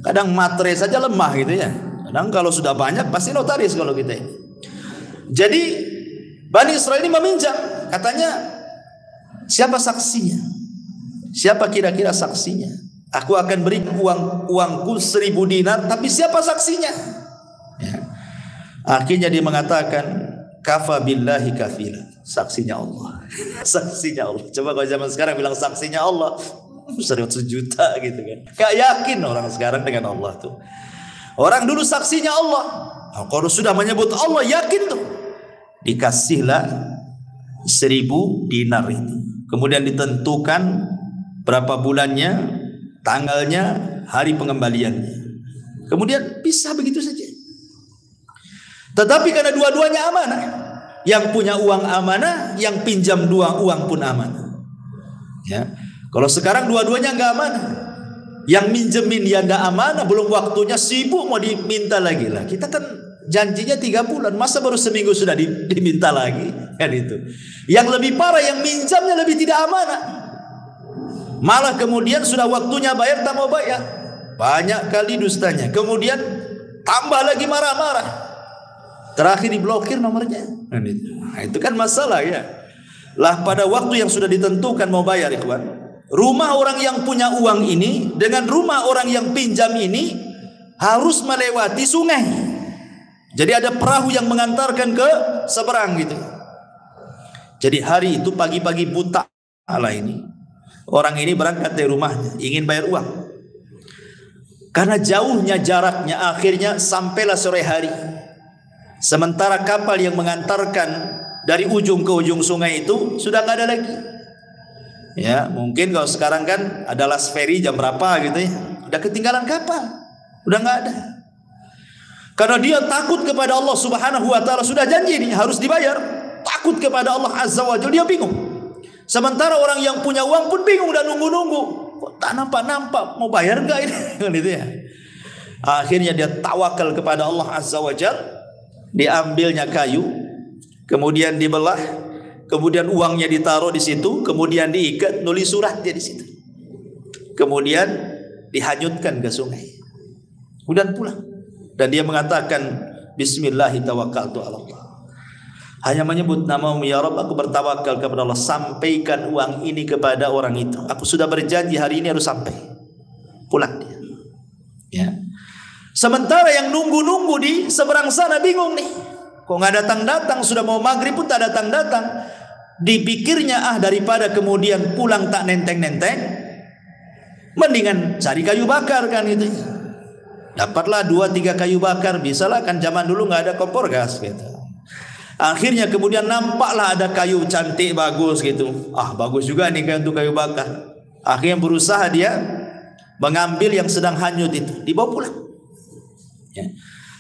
Kadang materai saja lemah gitu ya. Kadang kalau sudah banyak pasti notaris kalau kita ini. Jadi Bani Israil ini meminjam. Katanya, siapa saksinya? Siapa kira-kira saksinya? Aku akan beri uangku 1000 dinar, tapi siapa saksinya? Ya. Akhirnya dia mengatakan, kafa billahi kafila. Saksinya Allah. Saksinya Allah. Coba kalau zaman sekarang bilang saksinya Allah, 100 juta gitu kan. Gak yakin orang sekarang dengan Allah tuh. Orang dulu saksinya Allah. Nah, kalau sudah menyebut Allah yakin tuh. Dikasihlah 1000 dinar itu. Kemudian ditentukan berapa bulannya, tanggalnya, hari pengembaliannya. Kemudian bisa begitu saja. Tetapi karena dua-duanya amanah, yang punya uang amanah, yang pinjam uang pun amanah. Ya. Kalau sekarang dua-duanya nggak amanah, yang minjemin ya nggak amanah, belum waktunya sibuk mau diminta lagi lah. Kita kan janjinya 3 bulan, masa baru seminggu sudah diminta lagi kan itu. Yang lebih parah yang minjamnya lebih tidak amanah. Malah kemudian sudah waktunya bayar tak mau bayar. Banyak kali dustanya. Kemudian tambah lagi marah-marah. Terakhir diblokir nomornya. Nah, itu kan masalah ya. Lah pada waktu yang sudah ditentukan mau bayar ikhwan. Rumah orang yang punya uang ini dengan rumah orang yang pinjam ini harus melewati sungai. Jadi ada perahu yang mengantarkan ke seberang gitu. Jadi hari itu pagi-pagi buta ala ini. Orang ini berangkat dari rumahnya, ingin bayar uang. Karena jauhnya jaraknya, akhirnya sampailah sore hari. Sementara kapal yang mengantarkan dari ujung ke ujung sungai itu sudah nggak ada lagi. Ya, mungkin kalau sekarang kan ada last ferry jam berapa gitu ya. Udah ketinggalan kapal. Udah nggak ada. Karena dia takut kepada Allah Subhanahu wa taala, sudah janji ini harus dibayar. Takut kepada Allah Azza wa Jalla, dia bingung. Sementara orang yang punya uang pun bingung dan nunggu-nunggu. Kok tak nampak-nampak mau bayar enggak ini? Gitu ya. Akhirnya dia tawakal kepada Allah Azza wa Jalla. Diambilnya kayu, kemudian dibelah, kemudian uangnya ditaruh di situ, kemudian diikat, nulis suratnya di situ. Kemudian dihanyutkan ke sungai. Kemudian pulang. Dan dia mengatakan bismillahi tawakkaltu ala Allah. Hanya menyebut namamu ya Rabb, aku bertawakal kepada Allah. Sampaikan uang ini kepada orang itu. Aku sudah berjanji hari ini harus sampai. Pulang dia. Ya. Sementara yang nunggu-nunggu di seberang sana bingung nih. Kok nggak datang-datang, sudah mau maghrib pun tak datang-datang. Dipikirnya daripada kemudian pulang tak nenteng-nenteng, mendingan cari kayu bakar kan itu. Dapatlah 2-3 kayu bakar, bisalah kan zaman dulu nggak ada kompor gas gitu. Akhirnya kemudian nampaklah ada kayu cantik bagus gitu. Bagus juga nih kayu untuk kayu bakar. Akhirnya berusaha dia mengambil yang sedang hanyut itu, dibawa pulang. Ya.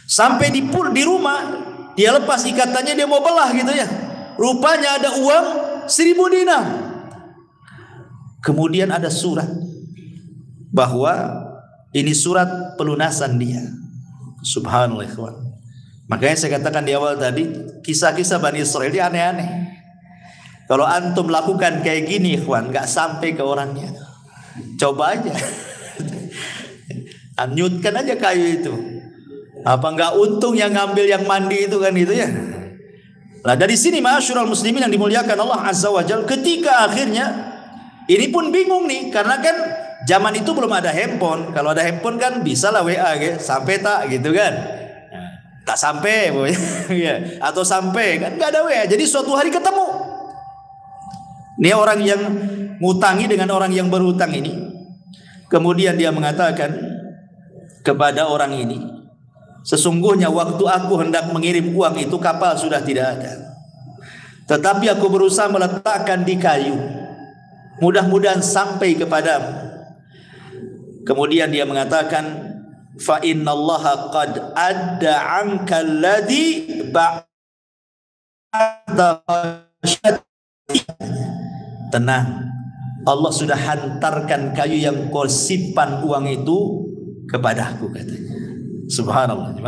Sampai di rumah, dia lepas ikatannya, dia mau belah gitu ya. Rupanya ada uang 1000 dinar. Kemudian ada surat bahwa ini surat pelunasan dia. Subhanallah ikhwan. Makanya saya katakan di awal tadi, kisah-kisah Bani Israil ini aneh-aneh. Kalau antum lakukan kayak gini ikhwan, gak sampai ke orangnya. Coba aja. Anyutkan aja kayu itu. Apa gak untung yang ngambil yang mandi itu kan gitu ya. Nah dari sini ma'asyiral muslimin yang dimuliakan Allah Azza wa Jalla, ketika akhirnya ini pun bingung nih, karena kan zaman itu belum ada handphone. Kalau ada handphone kan bisa lah WA gitu. Sampai tak gitu kan. Tak sampai ya. Atau sampai kan gak ada WA. Jadi suatu hari ketemu. Ini orang yang ngutangi dengan orang yang berhutang ini. Kemudian dia mengatakan kepada orang ini, sesungguhnya waktu aku hendak mengirim uang itu kapal sudah tidak ada. Tetapi aku berusaha meletakkan di kayu. Mudah-mudahan sampai kepadamu. Kemudian dia mengatakan, fa inna Allah qad adda anka alladhi tenang, Allah sudah hantarkan kayu yang kau simpan uang itu kepadaku, katanya. Subhanallah.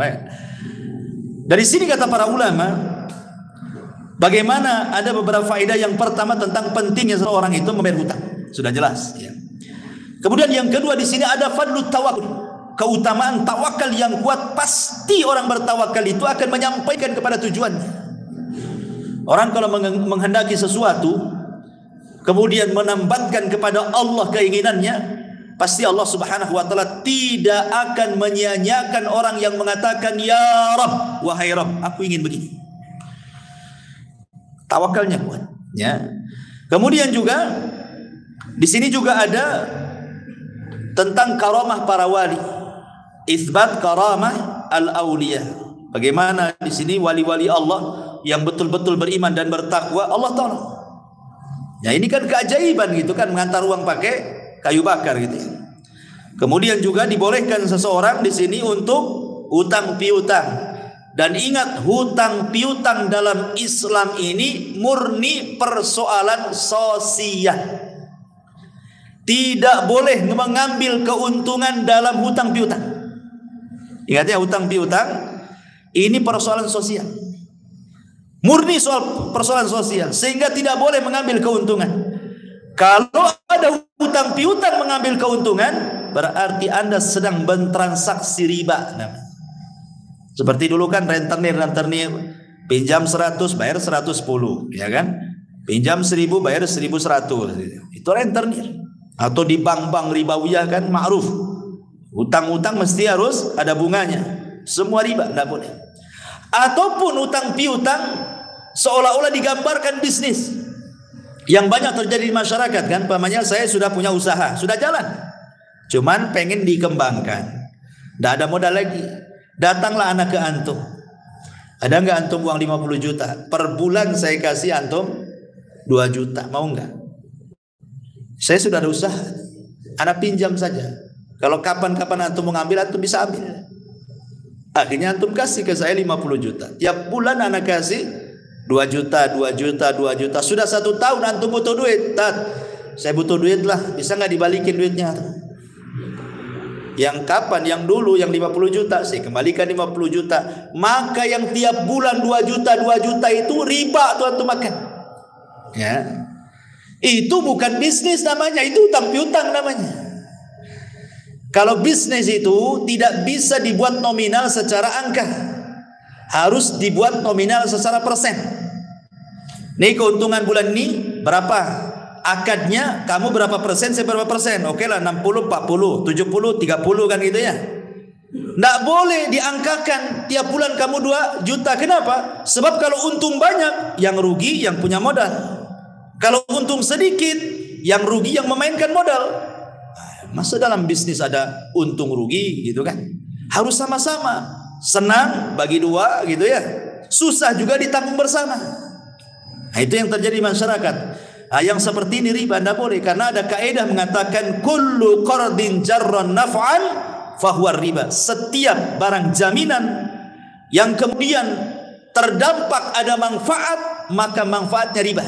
Dari sini kata para ulama, bagaimana ada beberapa faedah. Yang pertama tentang pentingnya seorang itu membayar hutang, sudah jelas ya. Kemudian yang kedua di sini ada fadlut tawakul, keutamaan tawakal yang kuat. Pasti orang bertawakal itu akan menyampaikan kepada tujuannya. Orang kalau menghendaki sesuatu kemudian menambatkan kepada Allah keinginannya, pasti Allah Subhanahu wa taala tidak akan menyia-nyiakan orang yang mengatakan, ya Rabb, wahai Rabb, aku ingin begini. Tawakalnya kuat, ya. Kemudian juga di sini juga ada tentang karamah para wali, isbat karamah al-auliya. Bagaimana di sini wali-wali Allah yang betul-betul beriman dan bertakwa Allah tolong. Ya, ini kan keajaiban gitu kan, mengantar uang pakai kayu bakar gitu. Kemudian juga dibolehkan seseorang di sini untuk hutang piutang. Dan ingat, hutang piutang dalam Islam ini murni persoalan sosial. Tidak boleh mengambil keuntungan dalam hutang piutang. Ingat ya, hutang piutang ini persoalan sosial. Murni soal persoalan sosial, sehingga tidak boleh mengambil keuntungan. Kalau ada hutang piutang mengambil keuntungan, berarti Anda sedang bertransaksi riba. Seperti dulu kan rentenir, pinjam 100 bayar 110, ya kan? Pinjam 1000 bayar 1100. Itu rentenir. Atau di bank-bank ribawiyah kan ma'ruf. Hutang-hutang mesti harus ada bunganya. Semua riba, tidak boleh. Ataupun hutang piutang seolah-olah digambarkan bisnis yang banyak terjadi di masyarakat kan. Pamannya, saya sudah punya usaha, sudah jalan, cuman pengen dikembangkan, tidak ada modal lagi. Datanglah anak ke antum, ada nggak antum uang 50 juta per bulan, saya kasih antum 2 juta, mau nggak? Saya sudah ada usaha, anak pinjam saja, kalau kapan-kapan antum mau ngambil, antum bisa ambil. Akhirnya antum kasih ke saya 50 juta. Tiap bulan anak kasih 2 juta, 2 juta, 2 juta. Sudah 1 tahun antum butuh duit. Saya butuh duit lah, bisa nggak dibalikin duitnya? Yang kapan? Yang dulu yang 50 juta saya kembalikan 50 juta. Maka yang tiap bulan 2 juta, 2 juta itu riba tuh antum makan. Ya. Itu bukan bisnis namanya, itu hutang piutang namanya. Kalau bisnis itu tidak bisa dibuat nominal secara angka, harus dibuat nominal secara persen. Nih keuntungan bulan ini berapa? Akadnya kamu berapa persen, saya berapa persen? Oke lah 60, 40, 70, 30 kan gitu ya. Nggak boleh diangkakan tiap bulan kamu 2 juta. Kenapa? Sebab kalau untung banyak, yang rugi yang punya modal. Kalau untung sedikit, yang rugi yang memainkan modal. Masa dalam bisnis ada untung rugi gitu kan? Harus sama-sama. Senang bagi 2 gitu ya. Susah juga ditanggung bersama. Nah, itu yang terjadi di masyarakat. Nah, yang seperti ini riba tidak boleh, karena ada kaidah mengatakan kullu qardin jarran naf'an fahuwa riba. Setiap barang jaminan yang kemudian terdampak ada manfaat, maka manfaatnya riba.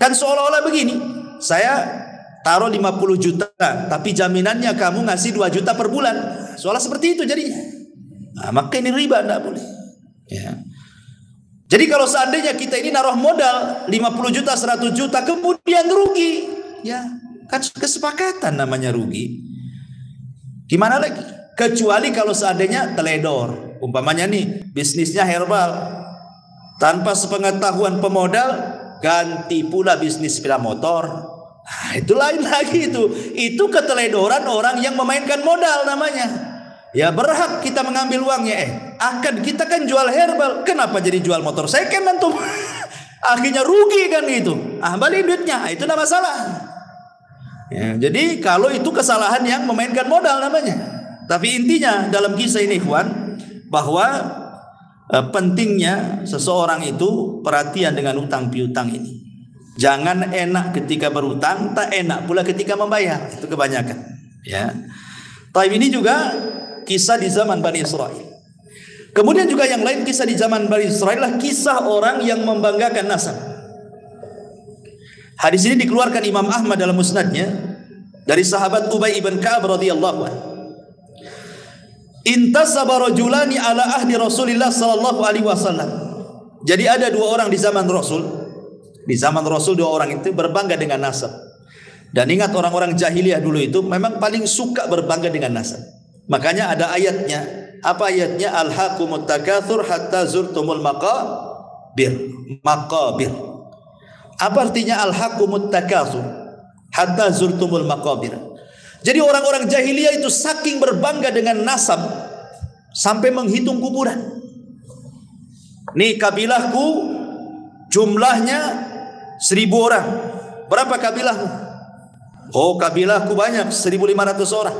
Kan seolah-olah begini, saya taruh 50 juta, tapi jaminannya kamu ngasih 2 juta per bulan. Soalnya seperti itu jadinya. Nah, maka ini riba, tidak boleh. Ya. Jadi kalau seandainya kita ini naruh modal 50 juta, 100 juta, kemudian rugi, ya kan kesepakatan namanya rugi. Gimana lagi? Kecuali kalau seandainya teledor. Umpamanya nih bisnisnya herbal, tanpa sepengetahuan pemodal ganti pula bisnis sepeda motor. Nah, itu lain lagi itu. Itu keteledoran orang yang memainkan modal namanya. Ya berhak kita mengambil uangnya. Akan kita kan jual herbal, kenapa jadi jual motor second antum? Akhirnya rugi kan itu. Balik duitnya, itu tidak masalah. Ya, jadi kalau itu kesalahan yang memainkan modal namanya. Tapi intinya dalam kisah ini ikhwan, bahwa pentingnya seseorang itu perhatian dengan utang piutang ini. Jangan enak ketika berutang, tak enak pula ketika membayar. Itu kebanyakan. Ya. Tapi ini juga kisah di zaman Bani Israel. Kemudian juga yang lain kisah di zaman Bani Israil adalah kisah orang yang membanggakan nasab. Hadis ini dikeluarkan Imam Ahmad dalam musnadnya dari sahabat Ubay ibn Ka'ab radhiyallahu anhu. Intasaba rajulani ala ahdi Rasulillah sallallahu alaihi wasallam. Jadi ada dua orang di zaman Rasul. Di zaman Rasul dua orang itu berbangga dengan nasab. Dan ingat orang-orang jahiliyah dulu itu memang paling suka berbangga dengan nasab. Makanya ada ayatnya. Apa ayatnya? Alhaqumut takatsur hatta zurtumul maqabir. Maqabir. Apa artinya alhaqumut takatsur hatta zurtumul maqabir? Jadi orang-orang jahiliyah itu saking berbangga dengan nasab sampai menghitung kuburan. Nih kabilahku jumlahnya 1000 orang. Berapa kabilahmu? Oh, kabilahku banyak, 1500 orang.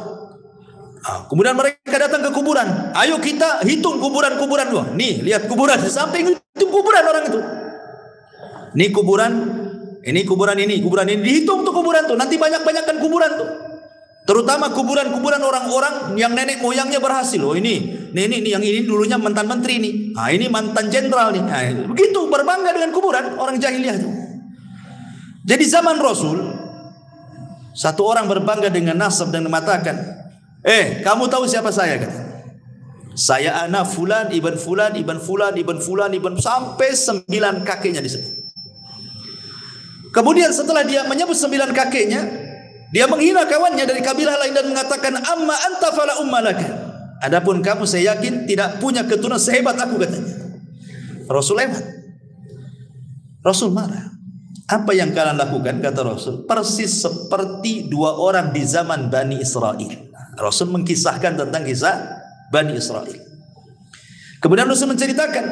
Kemudian mereka datang ke kuburan. Ayo kita hitung kuburan-kuburan dulu. Nih, lihat kuburan. Sampai hitung kuburan orang itu. Nih kuburan, ini kuburan ini, kuburan ini. Dihitung tuh kuburan tuh. Nanti banyak-banyakan kuburan tuh. Terutama kuburan-kuburan orang-orang yang nenek moyangnya berhasil. Oh ini yang ini dulunya mantan menteri nih. Nah, ini mantan jenderal nih. Nah, begitu berbangga dengan kuburan orang jahiliyah itu. Jadi zaman Rasul, satu orang berbangga dengan nasab dan mengatakan, kamu tahu siapa saya? Kata. Saya anak fulan, ibn fulan, ibn fulan, ibn fulan, ibn sampai 9 kakeknya disebut. Kemudian setelah dia menyebut 9 kakeknya, dia menghina kawannya dari kabilah lain dan mengatakan, amma anta fala ummalaka. Adapun kamu saya yakin tidak punya keturunan sehebat aku, katanya. Rasul hebat. Rasul marah. Apa yang kalian lakukan, kata Rasul, persis seperti dua orang di zaman Bani Israil. Rasul mengkisahkan tentang kisah Bani Israil. Kemudian Rasul menceritakan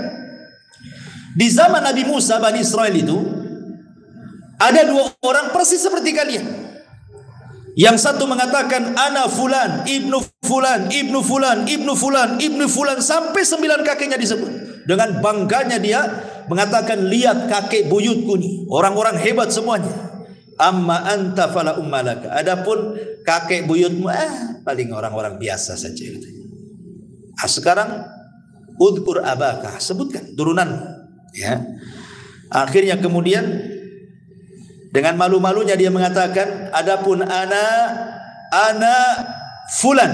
di zaman Nabi Musa, Bani Israil itu ada dua orang persis seperti kalian. Yang satu mengatakan ana fulan, ibnu fulan, ibnu fulan, ibnu fulan, ibnu fulan sampai 9 kakeknya disebut. Dengan bangganya dia mengatakan, lihat kakek buyutku nih, orang-orang hebat semuanya. Amma anta fala ummalaka. Adapun kakek buyutmu paling orang-orang biasa saja gitu. Sekarang udkur abaka, sebutkan turunan, ya. Akhirnya kemudian dengan malu-malunya dia mengatakan, adapun ana fulan,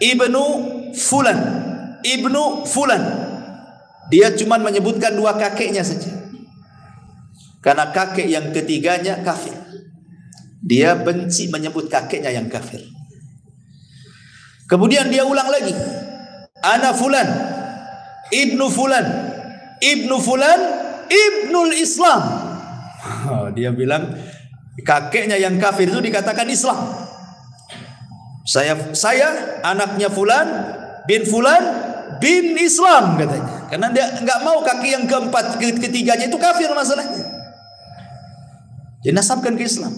ibnu fulan, ibnu fulan. Dia cuma menyebutkan 2 kakeknya saja. Karena kakek yang ketiganya kafir. Dia benci menyebut kakeknya yang kafir. Kemudian dia ulang lagi, ana fulan, ibnu fulan, ibnu fulan, ibnul Islam. Dia bilang kakeknya yang kafir itu dikatakan Islam. Saya anaknya fulan bin fulan bin Islam, katanya. Karena dia enggak mau kaki yang keempat, ketiganya itu kafir masalahnya. Dinasabkan ke Islam.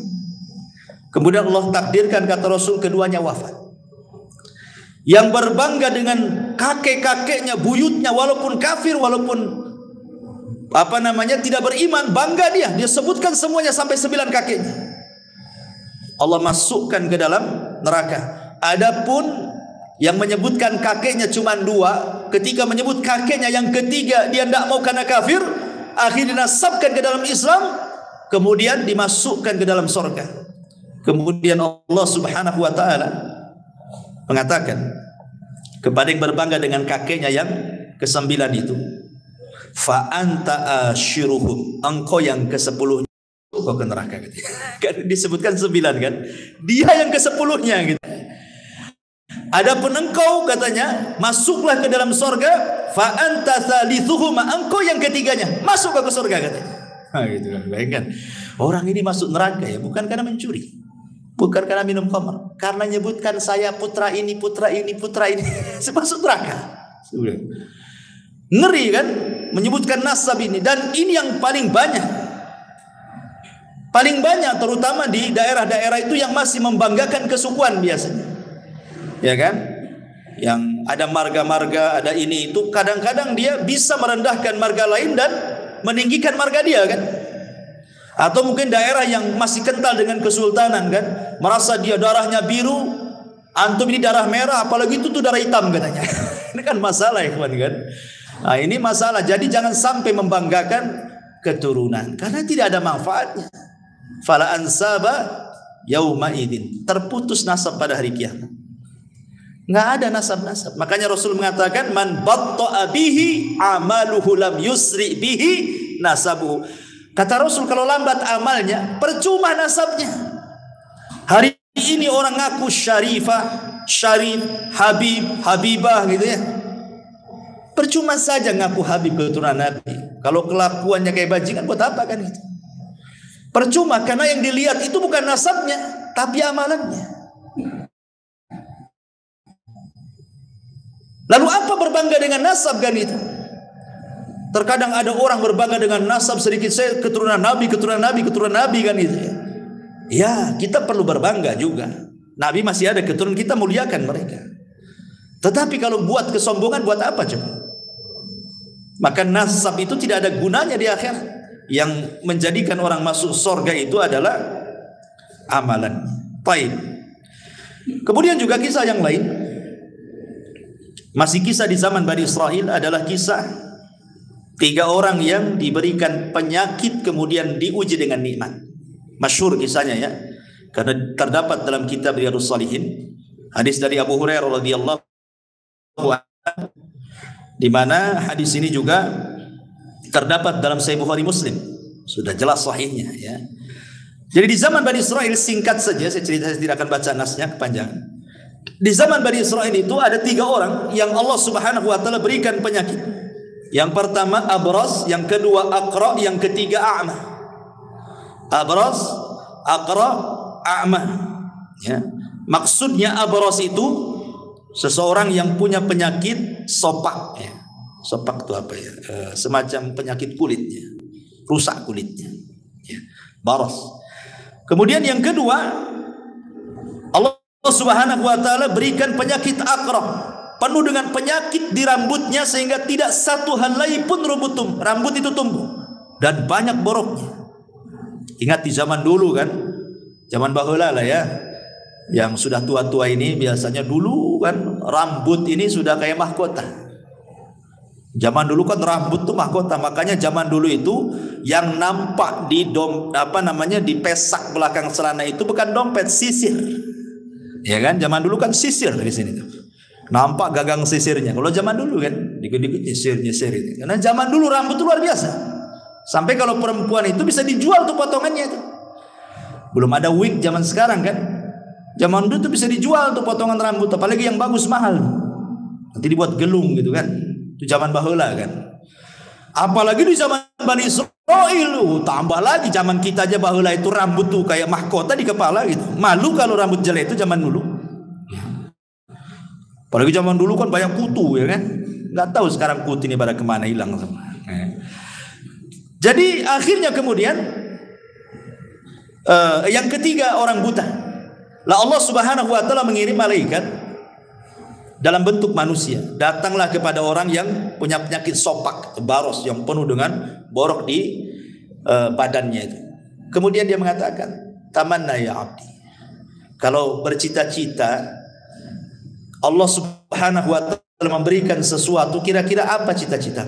Kemudian Allah takdirkan, kata Rasul, keduanya wafat. Yang berbangga dengan kakek-kakeknya, buyutnya, walaupun kafir, walaupun tidak beriman, bangga dia sebutkan semuanya sampai 9 kakeknya. Allah masukkan ke dalam neraka. Adapun yang menyebutkan kakeknya cuma 2, ketika menyebut kakeknya yang ketiga dia tidak mau karena kafir, akhirnya dinasabkan ke dalam Islam, kemudian dimasukkan ke dalam surga. Kemudian Allah Subhanahu wa taala mengatakan kepada yang berbangga dengan kakeknya yang ke-9 itu, fa anta ashiruhum, engkau yang ke-10, kau ke neraka, gitu. Kan disebutkan 9 kan, dia yang ke-10-nya gitu. Adapun engkau, katanya, masuklah ke dalam surga, fa anta thalithuhum, engkau yang ketiganya, masuk ke surga, katanya. Gitu kan, bayangkan orang ini masuk neraka ya bukan karena mencuri, bukan karena minum khamr, karena nyebutkan saya putra ini, putra ini, putra ini, masuk neraka. Ngeri kan, menyebutkan nasab ini. Dan ini yang paling banyak terutama di daerah-daerah itu yang masih membanggakan kesukuan biasanya, ya kan, yang ada marga-marga, ada ini itu, kadang-kadang dia bisa merendahkan marga lain dan meninggikan marga dia kan. Atau mungkin daerah yang masih kental dengan kesultanan kan, merasa dia darahnya biru, antum ini darah merah, apalagi itu tuh darah hitam katanya. Ini kan masalah ya kawan kan. Nah, ini masalah. Jadi jangan sampai membanggakan keturunan karena tidak ada manfaatnya. Fala ansaba yauma idin, terputus nasab pada hari kiamat. Nggak ada nasab-nasab. Makanya Rasul mengatakan man batta'a bihi amaluhu lam yusri bihi nasabuhu. Kata Rasul kalau lambat amalnya percuma nasabnya. Hari ini orang ngaku syarifah, syarif, habib, habibah gitu ya. Percuma saja ngaku habib keturunan Nabi. Kalau kelakuannya kayak bajingan buat apa kan itu? Percuma karena yang dilihat itu bukan nasabnya tapi amalannya. Lalu apa berbangga dengan nasab kan itu? Terkadang ada orang berbangga dengan nasab sedikit, saya keturunan Nabi, keturunan Nabi, keturunan Nabi kan itu ya. Ya, kita perlu berbangga juga. Nabi masih ada keturunan, kita muliakan mereka. Tetapi kalau buat kesombongan buat apa coba? Maka nasab itu tidak ada gunanya di akhirat. Yang menjadikan orang masuk surga itu adalah amalan. Baik. Kemudian juga kisah yang lain, masih kisah di zaman Bani Israel, adalah kisah 3 orang yang diberikan penyakit kemudian diuji dengan nikmat. Masyhur kisahnya ya, karena terdapat dalam kitab Riyadhus Shalihin, hadis dari Abu Hurairah radhiyallahu anhu, di mana hadis ini juga terdapat dalam Sahih Bukhari Muslim, sudah jelas sahihnya ya. Jadi di zaman Bani Israel, singkat saja saya cerita, saya tidak akan baca nasnya kepanjangan. Di zaman Bani Israel itu ada 3 orang yang Allah Subhanahu wa taala berikan penyakit. Yang pertama abras, yang kedua aqra, yang ketiga a'ma. Abras, aqra, a'ma. Ya. Maksudnya abras itu seseorang yang punya penyakit sopak ya. Sopak itu apa ya? Semacam penyakit kulitnya, rusak kulitnya. Ya. Baras. Kemudian yang kedua, Allah Subhanahu wa taala berikan penyakit aqra, penuh dengan penyakit di rambutnya sehingga tidak satu helai pun rambut itu tumbuh dan banyak boroknya. Ingat di zaman dulu kan, zaman baheula lah ya, yang sudah tua-tua ini biasanya dulu kan rambut ini sudah kayak mahkota. Zaman dulu kan rambut tuh mahkota, makanya zaman dulu itu yang nampak di di pesak belakang celana itu bukan dompet, sisir. Ya kan, zaman dulu kan sisir di sini tuh. Nampak gagang sisirnya. Kalau zaman dulu kan dikit-dikit nyisir itu. Karena zaman dulu rambut itu luar biasa. Sampai kalau perempuan itu bisa dijual tuh potongannya itu. Belum ada wig zaman sekarang kan. Zaman dulu tuh bisa dijual tuh potongan rambut, apalagi yang bagus mahal. Nanti dibuat gelung gitu kan. Itu zaman baheula kan. Apalagi di zaman Bani Israil, tambah lagi zaman kita aja baheula itu rambut tuh kayak mahkota di kepala gitu. Malu kalau rambut jelek itu zaman dulu. Apalagi zaman dulu kan banyak kutu ya kan. Nggak tahu sekarang kutu ini pada kemana hilang semua. Jadi akhirnya kemudian yang ketiga orang buta. Lah Allah Subhanahu wa taala mengirim malaikat dalam bentuk manusia. Datanglah kepada orang yang punya penyakit sopak, baros, yang penuh dengan borok di badannya itu. Kemudian dia mengatakan, tamanna ya abdi. Kalau bercita-cita Allah Subhanahu wa taala memberikan sesuatu, kira-kira apa cita-cita?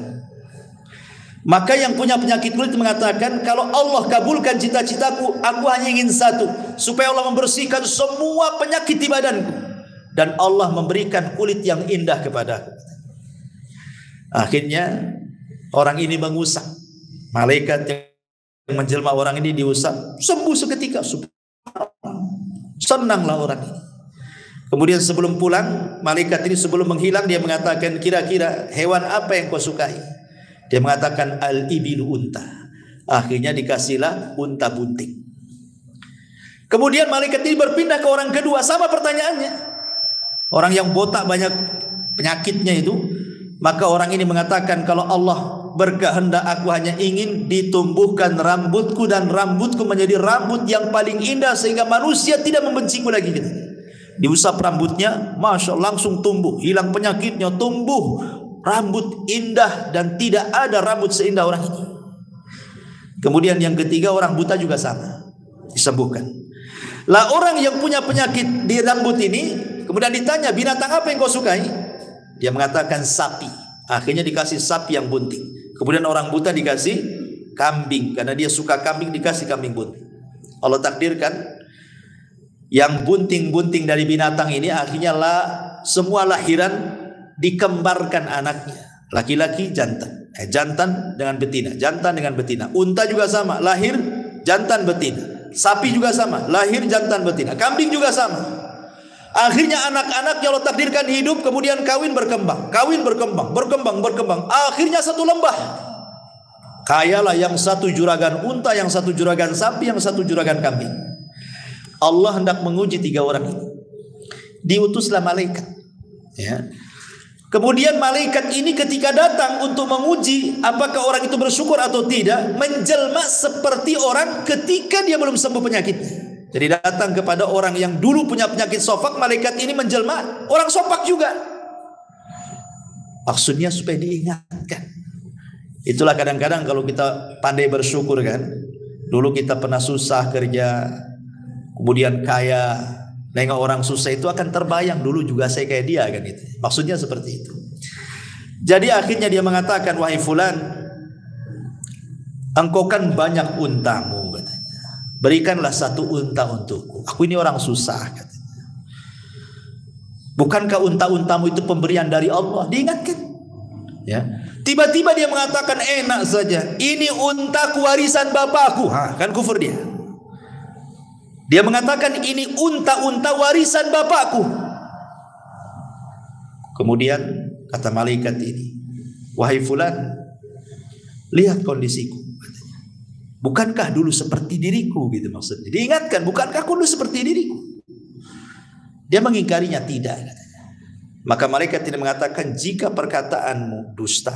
Maka yang punya penyakit kulit mengatakan, kalau Allah kabulkan cita-citaku, aku hanya ingin satu, supaya Allah membersihkan semua penyakit di badanku dan Allah memberikan kulit yang indah kepadaku. Akhirnya orang ini mengusap. Malaikat yang menjelma orang ini diusap, sembuh seketika. Senanglah orang ini. Kemudian sebelum pulang, malaikat ini sebelum menghilang dia mengatakan, kira-kira hewan apa yang kau sukai? Dia mengatakan al-ibilu unta. Akhirnya dikasihlah unta bunting. Kemudian malaikat ini berpindah ke orang kedua, sama pertanyaannya. Orang yang botak banyak penyakitnya itu, maka orang ini mengatakan, kalau Allah berkehendak aku hanya ingin ditumbuhkan rambutku dan rambutku menjadi rambut yang paling indah sehingga manusia tidak membenciku lagi gitu. Diusap rambutnya, masya Allah, langsung tumbuh, hilang penyakitnya, tumbuh rambut indah dan tidak ada rambut seindah orang ini. Kemudian yang ketiga orang buta juga sama, disembuhkan. Lah orang yang punya penyakit di rambut ini kemudian ditanya, binatang apa yang kau sukai? Dia mengatakan sapi. Akhirnya dikasih sapi yang bunting. Kemudian orang buta dikasih kambing, karena dia suka kambing, dikasih kambing bunting. Allah takdirkan yang bunting-bunting dari binatang ini akhirnya semua lahiran dikembarkan anaknya. Laki-laki jantan, jantan dengan betina, jantan dengan betina. Unta juga sama, lahir jantan betina. Sapi juga sama, lahir jantan betina. Kambing juga sama. Akhirnya anak-anaknya Allah takdirkan hidup, kemudian kawin berkembang, berkembang. Akhirnya satu lembah. Kayalah yang satu juragan unta, yang satu juragan sapi, yang satu juragan kambing. Allah hendak menguji 3 orang ini. Diutuslah malaikat. Ya. Kemudian malaikat ini ketika datang untuk menguji apakah orang itu bersyukur atau tidak, menjelma seperti orang ketika dia belum sembuh penyakitnya. Jadi datang kepada orang yang dulu punya penyakit sofak, malaikat ini menjelma orang sofak juga. Maksudnya supaya diingatkan. Itulah kadang-kadang kalau kita pandai bersyukur kan. Dulu kita pernah susah kerja, kemudian kaya, nengok orang susah itu akan terbayang dulu juga saya kayak dia kan itu. Maksudnya seperti itu. Jadi akhirnya dia mengatakan, wahai fulan, engkau kan banyak untamu katanya. Berikanlah 1 unta untukku. Aku ini orang susah katanya. Bukankah unta-untamu itu pemberian dari Allah? Diingatkan. Ya. Tiba-tiba dia mengatakan enak saja. Ini untaku warisan bapakku. Kan kufur dia. Dia mengatakan ini unta-unta warisan bapakku. Kemudian kata malaikat ini, wahai fulan, lihat kondisiku. Bukankah dulu seperti diriku gitu maksudnya. Diingatkan, bukankah aku dulu seperti diriku? Dia mengingkarinya, tidak katanya. Maka malaikat ini mengatakan, jika perkataanmu dusta,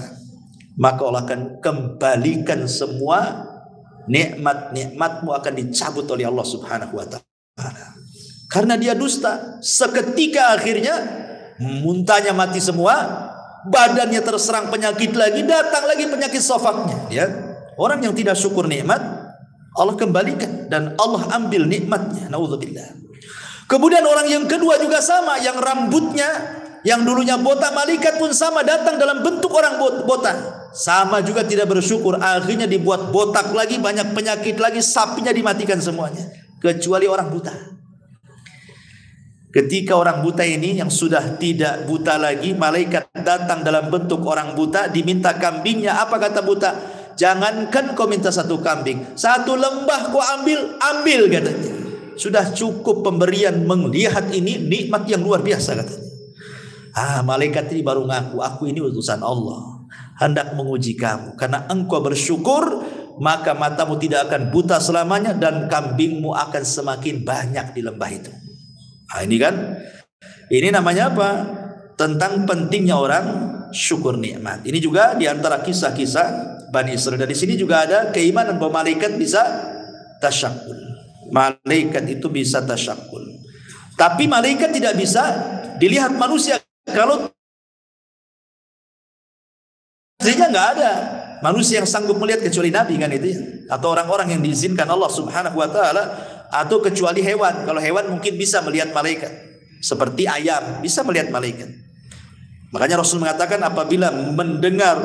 maka Allah akan kembalikan semua nikmat-nikmatmu akan dicabut oleh Allah Subhanahu wa taala. Karena dia dusta, seketika akhirnya muntahnya mati semua, badannya terserang penyakit lagi, datang lagi penyakit sofaknya. Ya. Orang yang tidak syukur nikmat, Allah kembalikan dan Allah ambil nikmatnya. Naudzubillah. Kemudian orang yang kedua juga sama, yang rambutnya yang dulunya botak, malaikat pun sama datang dalam bentuk orang botak. Sama juga tidak bersyukur, akhirnya dibuat botak lagi, banyak penyakit lagi, sapinya dimatikan semuanya. Kecuali orang buta. Ketika orang buta ini yang sudah tidak buta lagi, malaikat datang dalam bentuk orang buta, diminta kambingnya. Apa kata buta? Jangankan kau minta 1 kambing, 1 lembah kau ambil katanya. Sudah cukup pemberian, melihat ini nikmat yang luar biasa katanya. Malaikat ini baru ngaku, aku ini utusan Allah, hendak menguji kamu. Karena engkau bersyukur, maka matamu tidak akan buta selamanya dan kambingmu akan semakin banyak di lembah itu. Ini kan, ini namanya apa? Tentang pentingnya orang syukur nikmat. Ini juga diantara kisah-kisah Bani Israil. Dan di sini juga ada keimanan bahwa malaikat bisa tasyakul. Malaikat itu bisa tasyakul. Tapi malaikat tidak bisa dilihat manusia. Kalau aslinya nggak ada manusia yang sanggup melihat kecuali Nabi kan itu ya. Atau orang-orang yang diizinkan Allah Subhanahu wa taala, atau kecuali hewan. Kalau hewan mungkin bisa melihat malaikat. Seperti ayam bisa melihat malaikat. Makanya Rasul mengatakan apabila mendengar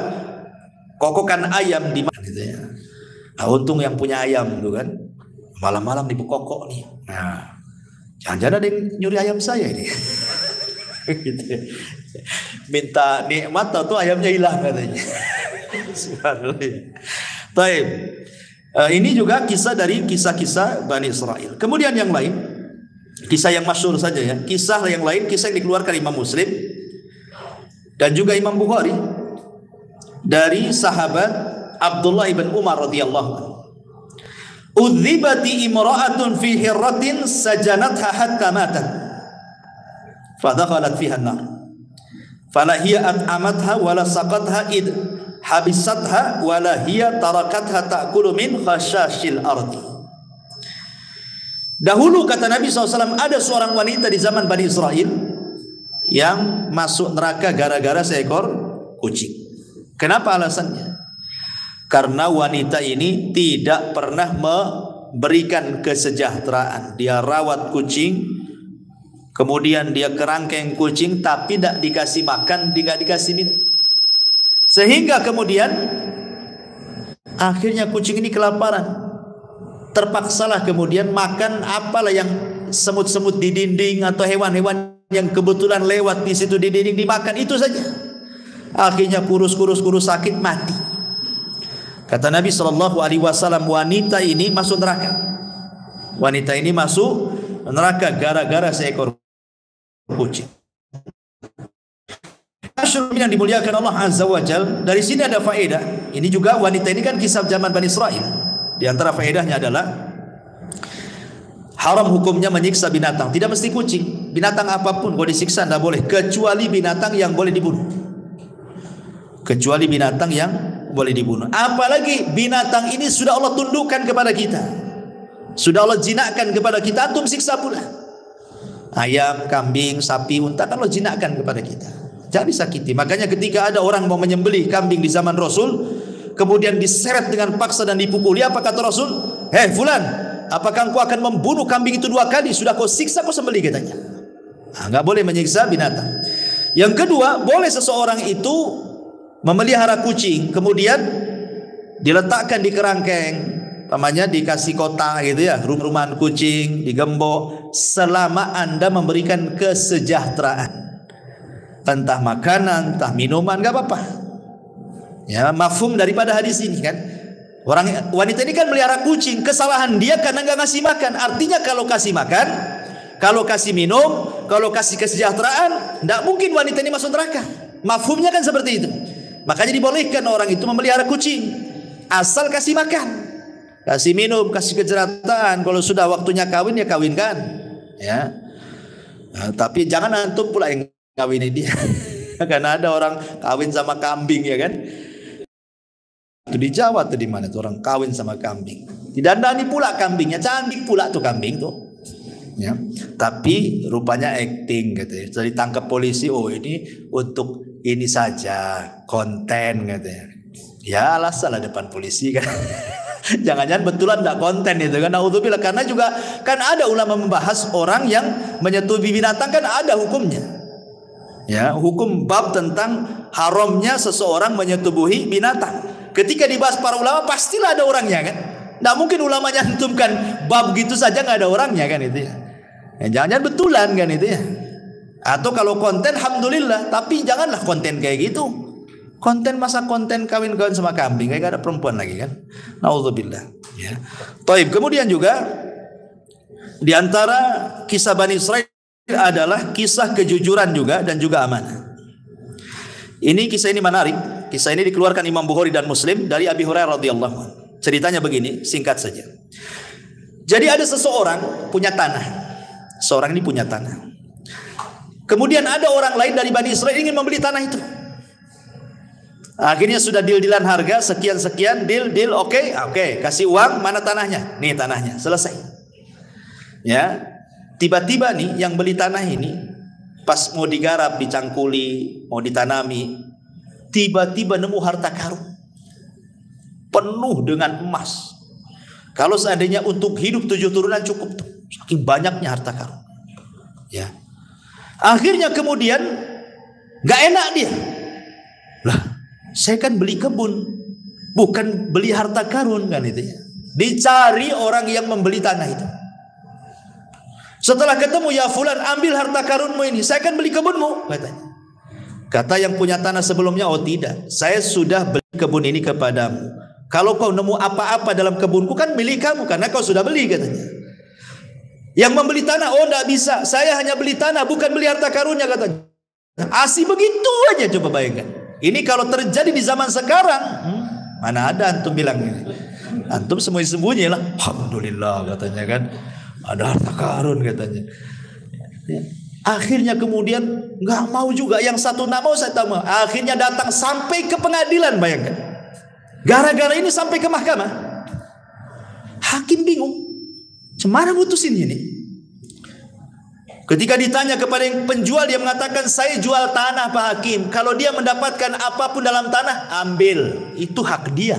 kokokan ayam di mana gitu ya. Untung yang punya ayam itu kan. Malam-malam dibekokok nih. Jangan-jangan ada yang nyuri ayam saya ini. Gitu. Minta nikmat atau ayamnya hilang katanya. Baik. Ini juga kisah dari kisah-kisah Bani Israil. Kemudian yang lain, kisah yang masyhur saja ya. Kisah yang lain, kisah yang dikeluarkan Imam Muslim dan juga Imam Bukhari dari sahabat Abdullah ibn Umar radhiyallahu anhu. Udzibati imra'atun fi hirratin sajanatha hatta matat. Fadakhalat fiha an-nar. Fala hiya at'amatha wala saqatha id habisatha wala hiya tarakatha ta'kulu min khashashil ardi. Dahulu kata Nabi SAW, ada seorang wanita di zaman Bani Israil yang masuk neraka gara-gara seekor kucing. Kenapa alasannya? Karena wanita ini tidak pernah memberikan kesejahteraan. Dia rawat kucing, kemudian dia kerangkeng kucing tapi tidak dikasih makan, tidak dikasih minum, sehingga kemudian akhirnya kucing ini kelaparan. Terpaksalah kemudian makan apalah yang semut-semut di dinding atau hewan-hewan yang kebetulan lewat di situ di dinding, dimakan itu saja. Akhirnya kurus sakit, mati. Kata Nabi SAW, wanita ini masuk neraka. Wanita ini masuk neraka gara-gara seekor kucing. Yang dimuliakan Allah Azza wa Jal, dari sini ada faedah. Ini juga wanita ini kan kisah zaman Bani Israel. Di antara faedahnya adalah haram hukumnya menyiksa binatang. Tidak mesti kucing, binatang apapun boleh disiksa, tidak boleh, kecuali binatang yang boleh dibunuh. Kecuali binatang yang boleh dibunuh. Apalagi binatang ini sudah Allah tundukkan kepada kita, sudah Allah jinakkan kepada kita, antum siksa pula. Ayam, kambing, sapi, unta kan Allah jinakkan kepada kita, jangan disakiti. Makanya ketika ada orang mau menyembelih kambing di zaman Rasul, kemudian diseret dengan paksa dan dipukuli, apa kata Rasul? Hei fulan, apakah engkau akan membunuh kambing itu 2 kali? Sudah kau siksa, kau sembelih, katanya. Enggak boleh menyiksa binatang. Yang kedua, boleh seseorang itu memelihara kucing, kemudian diletakkan di kerangkeng, namanya dikasih kotak gitu ya, rumahan kucing, digembok, selama Anda memberikan kesejahteraan, entah makanan, entah minuman, enggak apa-apa. Ya, mafhum daripada hadis ini kan. Wanita ini kan melihara kucing, kesalahan dia karena nggak ngasih makan. Artinya kalau kasih makan, kalau kasih minum, kalau kasih kesejahteraan, tidak mungkin wanita ini masuk neraka. Mafhumnya kan seperti itu. Makanya dibolehkan orang itu memelihara kucing, asal kasih makan, kasih minum, kasih kesejahteraan. Kalau sudah waktunya kawin, ya kawinkan. Ya. Nah, tapi jangan antum pula yang kawin dia. Karena ada orang kawin sama kambing, ya kan? Itu di Jawa tuh, di mana tuh orang kawin sama kambing, didandani pula kambingnya, cantik pula tuh kambing tuh, ya. Tapi rupanya acting gitu ya. Jadi tangkap polisi, oh ini untuk ini saja, konten katanya. Ya alasan lah depan polisi kan. Jangan-jangan betulan tidak konten itu kan. Naudzubillah. Karena juga kan ada ulama membahas orang yang menyetubi binatang, kan ada hukumnya. Ya, hukum bab tentang haramnya seseorang menyetubuhi binatang. Ketika dibahas para ulama, pastilah ada orangnya kan. Tidak mungkin ulama nyantumkan bab gitu saja nggak ada orangnya kan itu ya. Jangan-jangan betulan kan itu ya. Atau kalau konten, alhamdulillah. Tapi janganlah konten kayak gitu. Konten, masa konten kawin-kawin sama kambing, kayak gak ada perempuan lagi kan. Naudzubillah. Ya. Taib. Kemudian juga di antara kisah Bani Israil adalah kisah kejujuran juga dan juga amanah. Kisah ini menarik. Kisah ini dikeluarkan Imam Bukhari dan Muslim dari Abi Hurairah radhiyallahu anhu. Ceritanya begini, singkat saja. Jadi ada seseorang punya tanah. Seorang ini punya tanah. Kemudian ada orang lain dari Bani Israil ingin membeli tanah itu. Akhirnya sudah deal-dealan harga sekian-sekian, deal, oke, kasih uang, mana tanahnya? Nih tanahnya, selesai. Ya. Tiba-tiba nih yang beli tanah ini pas mau digarap, dicangkuli, mau ditanami, tiba-tiba nemu harta karun penuh dengan emas. Kalau seandainya untuk hidup 7 turunan cukup tuh, saking banyaknya harta karun. Ya. Akhirnya kemudian nggak enak dia. Lah, saya kan beli kebun, bukan beli harta karun kan itu ya. Dicari orang yang membeli tanah itu. Setelah ketemu, ya fulan, ambil harta karunmu ini, saya kan beli kebunmu, katanya. Kata yang punya tanah sebelumnya, oh tidak, saya sudah beli kebun ini kepadamu. Kalau kau nemu apa-apa dalam kebunku kan milik kamu, karena kau sudah beli, katanya. Yang membeli tanah, oh tidak bisa, saya hanya beli tanah, bukan beli harta karunnya, katanya. Asih begitu aja, coba bayangkan. Ini kalau terjadi di zaman sekarang, mana ada antum bilang ini. Antum sembunyi-sembunyi lah. Alhamdulillah katanya kan, ada harta karun katanya. Akhirnya kemudian nggak mau juga, yang satu nggak mau, saya tahu. Akhirnya datang sampai ke pengadilan, bayangkan. Gara-gara ini sampai ke mahkamah. Hakim bingung, cemana putusin ini. Ketika ditanya kepada yang penjual, dia mengatakan, saya jual tanah Pak Hakim. Kalau dia mendapatkan apapun dalam tanah, ambil, itu hak dia.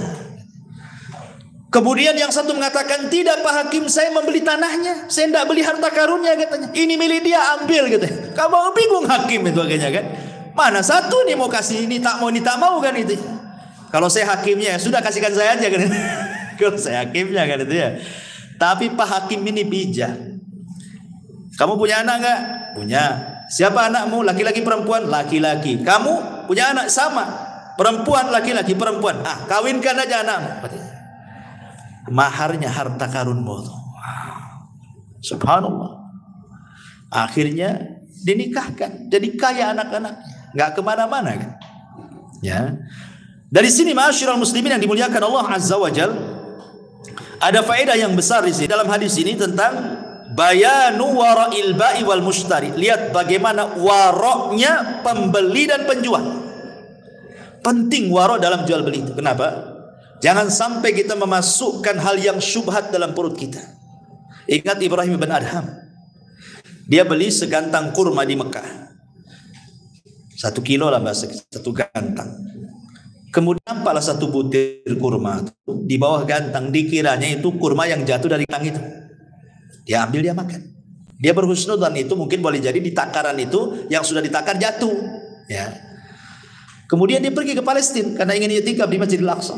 Kemudian yang satu mengatakan, tidak Pak Hakim, saya membeli tanahnya, saya tidak beli harta karunnya katanya. Ini milik dia, ambil katanya. Kamu bingung Hakim itu akhirnya kan. Mana satu nih mau kasih, ini tak mau kan itu. Kalau saya hakimnya, sudah kasihkan saya aja kan. Kalau saya hakimnya kan itu ya. Tapi Pak Hakim ini bijak. Kamu punya anak enggak? Punya. Siapa anakmu? Laki-laki perempuan? Laki-laki. Kamu punya anak? Sama. Perempuan, laki-laki, perempuan. Ah, kawinkan aja anakmu. Maharnya harta karunmu. Subhanallah. Akhirnya dinikahkan, jadi kaya anak-anak, nggak kemana-mana kan? Ya. Dari sini ma'asyiral muslimin yang dimuliakan Allah Azza wa Jal, ada faedah yang besar di sini dalam hadis ini tentang bayanu wara'il ba'i wal mushtari. Lihat bagaimana waroknya pembeli dan penjual. Penting waro dalam jual beli itu. Kenapa? Jangan sampai kita memasukkan hal yang syubhat dalam perut kita. Ingat Ibrahim bin Adham. Dia beli segantang kurma di Mekah. 1 kilo lah bahasa, 1 gantang. Kemudian nampaklah 1 butir kurma di bawah gantang. Dikiranya itu kurma yang jatuh dari gantang itu. Dia ambil, dia makan. Dia berhusnudzon itu mungkin boleh jadi di takaran itu yang sudah ditakar jatuh. Ya. Kemudian dia pergi ke Palestina karena ingin i'tikaf di Masjidil Aqsa.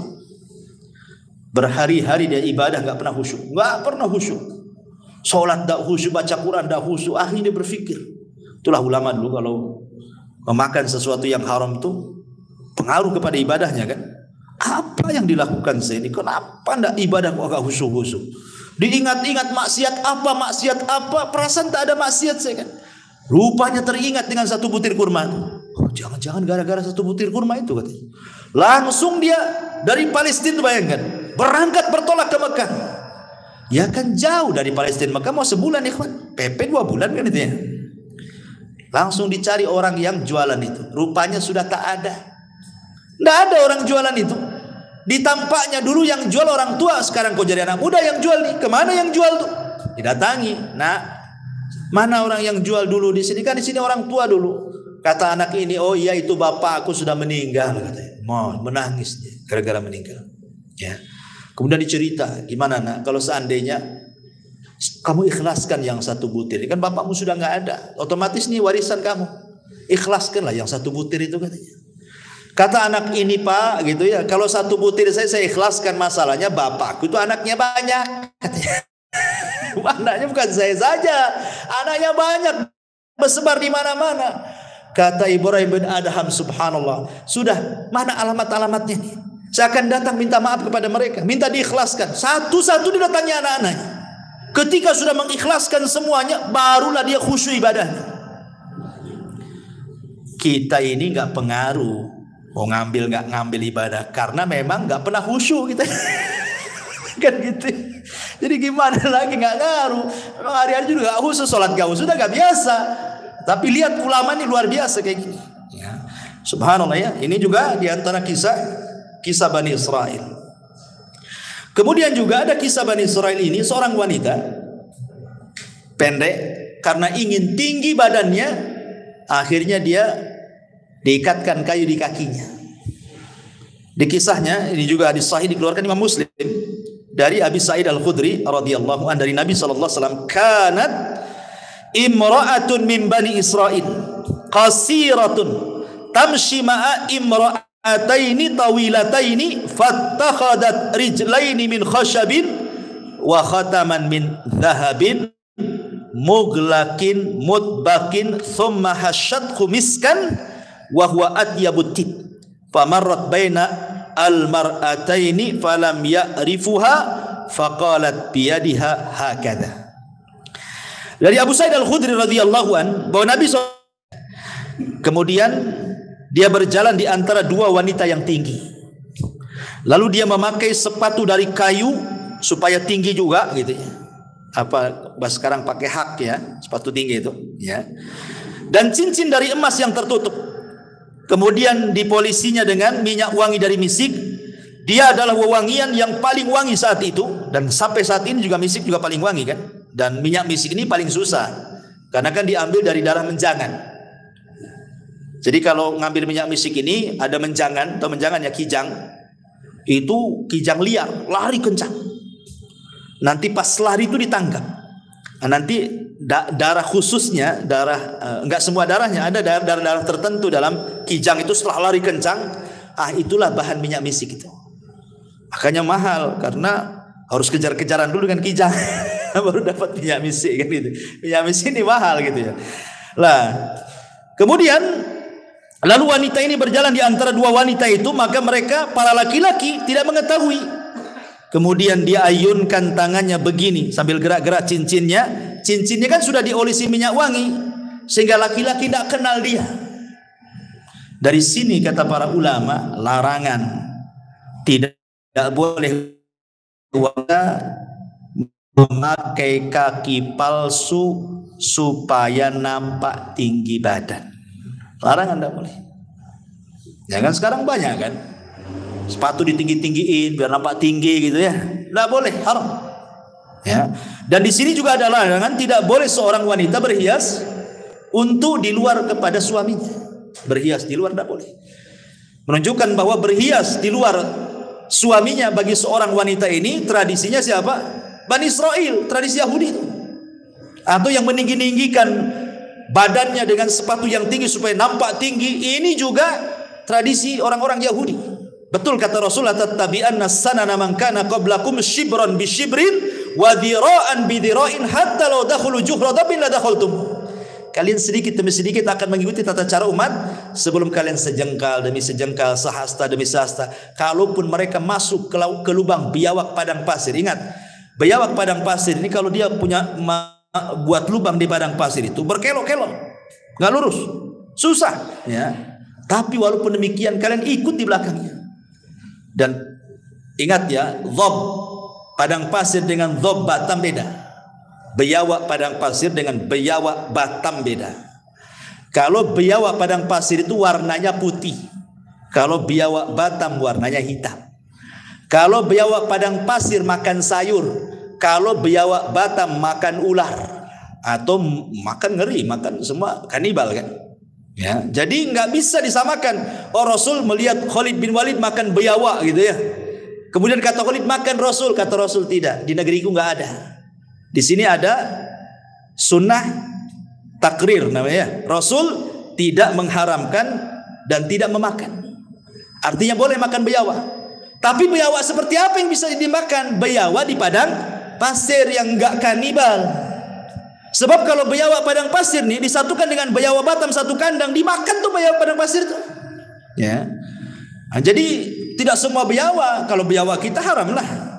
Berhari-hari dia ibadah nggak pernah khusyuk, nggak pernah khusyuk. Sholat nggak khusyuk, baca Quran nggak khusyuk. Akhirnya dia berpikir, itulah ulama dulu kalau memakan sesuatu yang haram tuh pengaruh kepada ibadahnya kan. Apa yang dilakukan saya ini? Kenapa ndak ibadah kok agak khusyuk-khusyuk? Diingat-ingat maksiat apa, perasaan tak ada maksiat saya kan. Rupanya teringat dengan 1 butir kurma. Oh, jangan-jangan gara-gara 1 butir kurma itu katanya. Langsung dia dari Palestina, bayangkan, berangkat bertolak ke Mekah. Ya kan jauh dari Palestina Mekah, mau sebulan ikhwan, PP 2 bulan kan itu ya. Langsung dicari orang yang jualan itu. Rupanya sudah tak ada. Tidak ada orang jualan itu. Ditampaknya dulu yang jual orang tua, sekarang kok jadi anak muda yang jual nih. Kemana yang jual tuh? Didatangi. Nah, mana orang yang jual dulu di sini? Kan di sini orang tua dulu. Kata anak ini, oh iya itu bapak aku sudah meninggal katanya. Mau menangis dia gara-gara meninggal. Ya. Kemudian dicerita, gimana nak? Kalau seandainya kamu ikhlaskan yang 1 butir, kan bapakmu sudah nggak ada, otomatis nih warisan kamu. Ikhlaskanlah yang 1 butir itu katanya. Kata anak ini, Pak, gitu ya. Kalau 1 butir saya ikhlaskan, masalahnya bapakku itu anaknya banyak. Katanya. Anaknya bukan saya saja, anaknya banyak, bersebar di mana-mana. Kata Ibrahim bin Adham, subhanallah, sudah, mana alamat-alamatnya nih? Saya akan datang minta maaf kepada mereka, minta diikhlaskan. Satu-satu didatangi anak-anaknya. Ketika sudah mengikhlaskan semuanya, barulah dia khusyuk ibadahnya. Kita ini nggak pengaruh mau ngambil nggak ngambil ibadah, karena memang nggak pernah khusyuk kita. Kan gitu. Jadi gimana lagi, nggak ngaruh. Memang hari-hari juga nggak khusyuk, sholat nggak khusyuk, nggak biasa. Tapi lihat ulama ini luar biasa kayak gini. Ya. Subhanallah ya. Ini juga diantara kisah Bani Israel. Kemudian juga ada kisah Bani Israel ini, seorang wanita pendek, karena ingin tinggi badannya, akhirnya dia diikatkan kayu di kakinya. Di kisahnya ini juga hadis sahih dikeluarkan Imam Muslim dari Abi Sa'id Al-Khudri radhiyallahu anhu dari Nabi sallallahu alaihi wasallam, kanat imra'atun min Bani Israel qasiratun tamshi ma'a imra'ataini tawilataini fattakhadat rijlaini min khashabin wa khataman min dhahabin mughlaqin mutbaqin thumma hasyathu miskan wa huwa atyabut tib famarrat baina al-mar'ataini falam ya'rifuha faqalat biyadiha hakadha. Dari Abu Sa'id Al-Khudri radhiyallahu an, bahwa Nabi SAW kemudian dia berjalan di antara 2 wanita yang tinggi. Lalu dia memakai sepatu dari kayu supaya tinggi juga gitu ya. Apa sekarang pakai hak ya, sepatu tinggi itu ya. Dan cincin dari emas yang tertutup. Kemudian dipolisinya dengan minyak wangi dari misik. Dia adalah wewangian yang paling wangi saat itu, dan sampai saat ini juga misik juga paling wangi kan. Dan minyak misik ini paling susah karena kan diambil dari darah menjangan. Jadi kalau ngambil minyak misik ini ada menjangan, atau menjangan ya kijang. Itu kijang liar, lari kencang. nanti pas lari itu ditangkap. Nah, nanti darah khususnya, enggak semua darahnya, ada darah tertentu dalam kijang itu setelah lari kencang, itulah bahan minyak misik itu. Makanya mahal karena harus kejar-kejaran dulu dengan kijang baru dapat minyak misik kan gitu. Minyak misik ini mahal gitu ya. Lah, kemudian lalu wanita ini berjalan di antara dua wanita itu, maka mereka para laki-laki tidak mengetahui. Kemudian dia ayunkan tangannya begini sambil gerak-gerak cincinnya. Cincinnya kan sudah diolesi minyak wangi sehingga laki-laki tidak kenal dia. Dari sini kata para ulama, larangan tidak boleh wanita memakai kaki palsu supaya nampak tinggi badan. Larangan tidak boleh. Ya kan sekarang banyak kan sepatu ditinggi-tinggiin biar nampak tinggi gitu ya. Tidak boleh, haram. Ya. Dan di sini juga ada larangan tidak boleh seorang wanita berhias untuk di luar kepada suaminya. Berhias di luar tidak boleh. Menunjukkan bahwa berhias di luar suaminya bagi seorang wanita ini tradisinya siapa? Bani Israel, tradisi Yahudi itu. Atau yang meninggi-ninggikan badannya dengan sepatu yang tinggi supaya nampak tinggi, ini juga tradisi orang-orang Yahudi. Betul kata Rasulullah, tattabi'anna sanana man kana qablakum shibran bi shibrin wa dhira'an bi dhira'in hatta law dakhulu juhra dabbin la dakhaltum. Kalian sedikit demi sedikit akan mengikuti tata cara umat sebelum kalian sejengkal demi sejengkal, sehasta demi sehasta. Kalaupun mereka masuk ke lubang biawak padang pasir, ingat, biawak padang pasir ini kalau dia punya buat lubang di padang pasir itu berkelok-kelok, nggak lurus, susah ya. Tapi walaupun demikian kalian ikut di belakangnya. Dan ingat ya, dhob padang pasir dengan dhob Batam beda. Biawak padang pasir dengan biawak Batam beda. Kalau biawak padang pasir itu warnanya putih, kalau biawak Batam warnanya hitam. Kalau biawak padang pasir makan sayur, kalau biawak Batam makan ular atau makan ngeri, makan semua kanibal kan. Ya, jadi nggak bisa disamakan. Oh, Rasul melihat Khalid bin Walid makan biawak gitu ya. Kemudian kata Khalid makan Rasul, kata Rasul tidak. Di negeriku nggak ada. Di sini ada sunnah takrir namanya. Rasul tidak mengharamkan dan tidak memakan. Artinya boleh makan biawak. Tapi biawak seperti apa yang bisa dimakan? Biawak di padang pasir yang nggak kanibal. Sebab kalau biawak padang pasir nih disatukan dengan biawak Batam satu kandang, dimakan tuh biawak padang pasir tuh. Ya. Nah, jadi tidak semua biawak. Kalau biawak kita haram lah.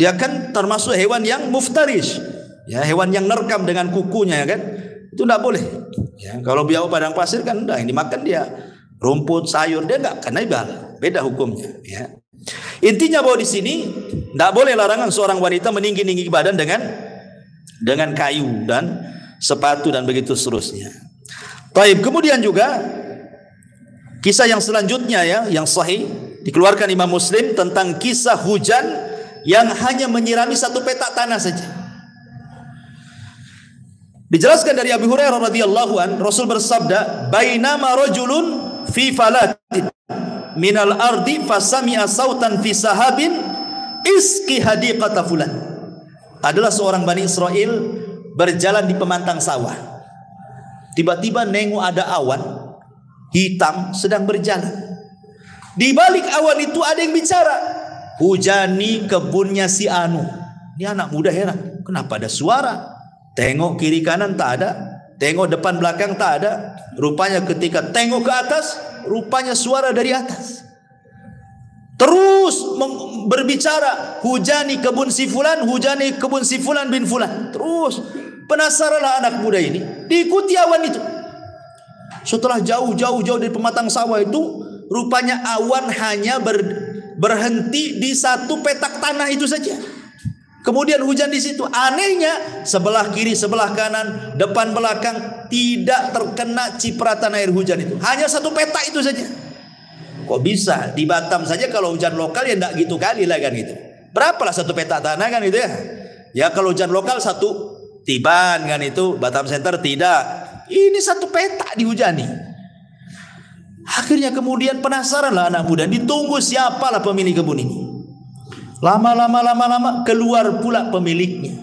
Dia kan termasuk hewan yang muftarish. Ya, hewan yang nerkam dengan kukunya ya kan. Itu tidak boleh. Ya, kalau biawak padang pasir kan udah yang dimakan dia rumput, sayur, dia enggak kanibal. Beda hukumnya, ya. Intinya bahwa di sini tidak boleh larangan seorang wanita meninggi-ninggi badan dengan kayu dan sepatu dan begitu seterusnya. Taib. Kemudian juga kisah yang selanjutnya ya, yang sahih dikeluarkan Imam Muslim tentang kisah hujan yang hanya menyirami satu petak tanah saja. Dijelaskan dari Abu Hurairah radhiyallahu an, Rasul bersabda, "Bainama rajulun fi falatin minal ardi fasami'a sautan fi sahabin iski hadiqata fulan." Adalah seorang Bani Israel berjalan di pemantang sawah. Tiba-tiba nengok ada awan hitam sedang berjalan. Di balik awan itu ada yang bicara, "Hujani kebunnya si Anu." Ini anak muda heran, kenapa ada suara? Tengok kiri kanan tak ada, tengok depan belakang tak ada. Rupanya ketika tengok ke atas, rupanya suara dari atas. Terus berbicara, "Hujani kebun si fulan, hujani kebun si fulan bin fulan." Terus penasaranlah anak muda ini, diikuti awan itu. Setelah jauh dari pematang sawah itu, rupanya awan hanya berhenti di satu petak tanah itu saja. Kemudian hujan di situ. Anehnya, sebelah kiri, sebelah kanan, depan belakang tidak terkena cipratan air hujan itu. Hanya satu petak itu saja. Kok bisa? Di Batam saja kalau hujan lokal ya enggak gitu kali lah kan gitu. Berapalah satu petak tanah kan gitu ya. Ya kalau hujan lokal satu tiban kan itu, Batam Center tidak. Ini satu petak dihujani. Akhirnya kemudian penasaran lah anak muda, ditunggu siapalah pemilik kebun ini. Lama-lama keluar pula pemiliknya.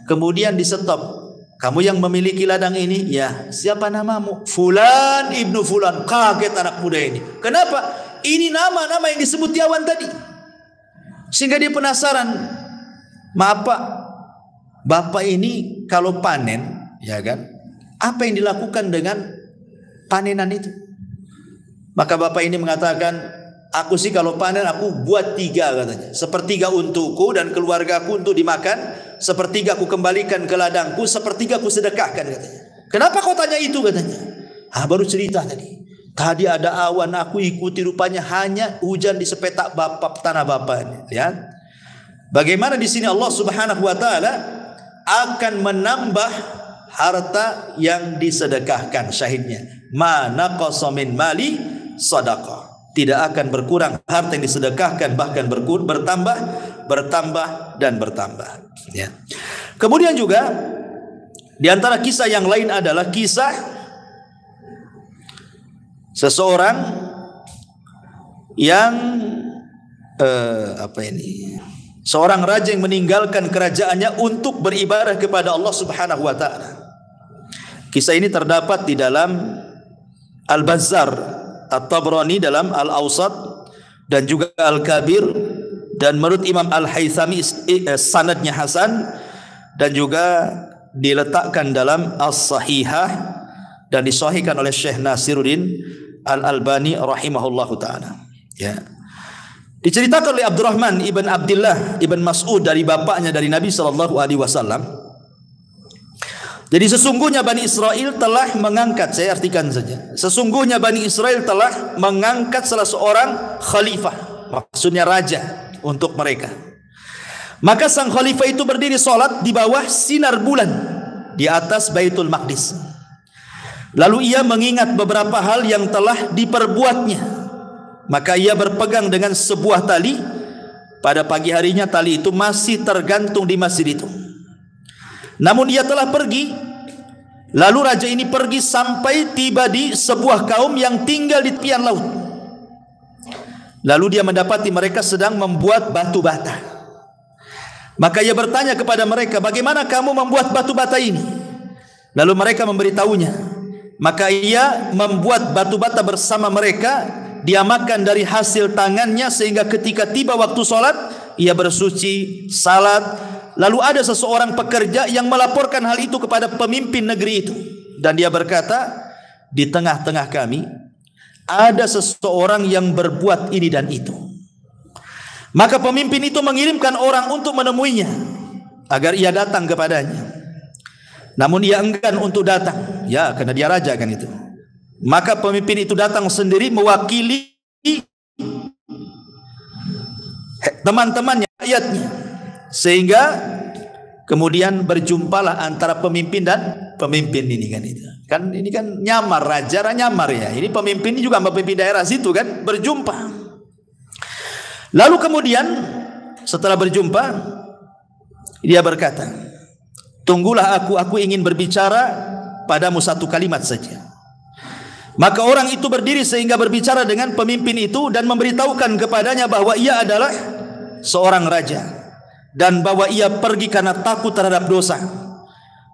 Kemudian disetop. Kamu yang memiliki ladang ini? Ya. Siapa namamu? Fulan ibnu Fulan. Kaget anak muda ini. Kenapa? Ini nama-nama yang disebut Yawan tadi. Sehingga dia penasaran. Maaf Pak, Bapak ini kalau panen, ya kan? Apa yang dilakukan dengan panenan itu? Maka Bapak ini mengatakan, aku sih kalau panen aku buat 3 katanya. 1/3 untukku dan keluargaku untuk dimakan, 1/3 aku kembalikan ke ladangku, 1/3 aku sedekahkan katanya. Kenapa kau tanya itu katanya? Baru cerita tadi. Tadi ada awan aku ikuti, rupanya hanya hujan di sepetak tanah Bapak. Lihat. Bagaimana di sini Allah Subhanahu wa taala akan menambah harta yang disedekahkan, syahidnya. Ma naqasa min mali sadaqah. Tidak akan berkurang harta yang disedekahkan, bahkan bertambah dan bertambah. Ya. Kemudian juga di antara kisah yang lain adalah kisah seseorang yang seorang raja yang meninggalkan kerajaannya untuk beribadah kepada Allah Subhanahu wa taala. Kisah ini terdapat di dalam Al-Bazzar, At-Tabrani dalam Al-Awsat dan juga Al-Kabir, dan menurut Imam Al-Haythami sanadnya hasan, dan juga diletakkan dalam As-Sahihah dan disahihkan oleh Syekh Nasiruddin Al-Albani rahimahullahu taala. Ya. Diceritakan oleh Abdurrahman ibn Abdullah ibn Mas'ud dari bapaknya dari Nabi sallallahu alaihi wasallam. Jadi sesungguhnya Bani Israel telah mengangkat, saya artikan saja. Sesungguhnya Bani Israel telah mengangkat salah seorang khalifah, maksudnya raja untuk mereka. Maka sang khalifah itu berdiri salat di bawah sinar bulan di atas Baitul Maqdis. Lalu ia mengingat beberapa hal yang telah diperbuatnya. Maka ia berpegang dengan sebuah tali. Pada pagi harinya tali itu masih tergantung di masjid itu. Namun ia telah pergi. Lalu raja ini pergi sampai tiba di sebuah kaum yang tinggal di tepian laut. Lalu dia mendapati mereka sedang membuat batu bata. Maka ia bertanya kepada mereka, bagaimana kamu membuat batu bata ini? Lalu mereka memberitahunya. Maka ia membuat batu bata bersama mereka. Dia makan dari hasil tangannya, sehingga ketika tiba waktu sholat ia bersuci, salat. Lalu ada seseorang pekerja yang melaporkan hal itu kepada pemimpin negeri itu, dan dia berkata, di tengah-tengah kami ada seseorang yang berbuat ini dan itu. Maka pemimpin itu mengirimkan orang untuk menemuinya agar ia datang kepadanya. Namun ia enggan untuk datang, ya karena dia raja kan itu. Maka pemimpin itu datang sendiri mewakili teman-temannya, rakyatnya, sehingga kemudian berjumpalah antara pemimpin dan pemimpin ini kan itu. Kan ini kan nyamar, raja nyamar ya. Ini pemimpin ini juga pemimpin daerah situ kan berjumpa. Lalu kemudian setelah berjumpa dia berkata, tunggulah aku ingin berbicara padamu satu kalimat saja. Maka orang itu berdiri sehingga berbicara dengan pemimpin itu dan memberitahukan kepadanya bahwa ia adalah seorang raja dan bahwa ia pergi karena takut terhadap dosa.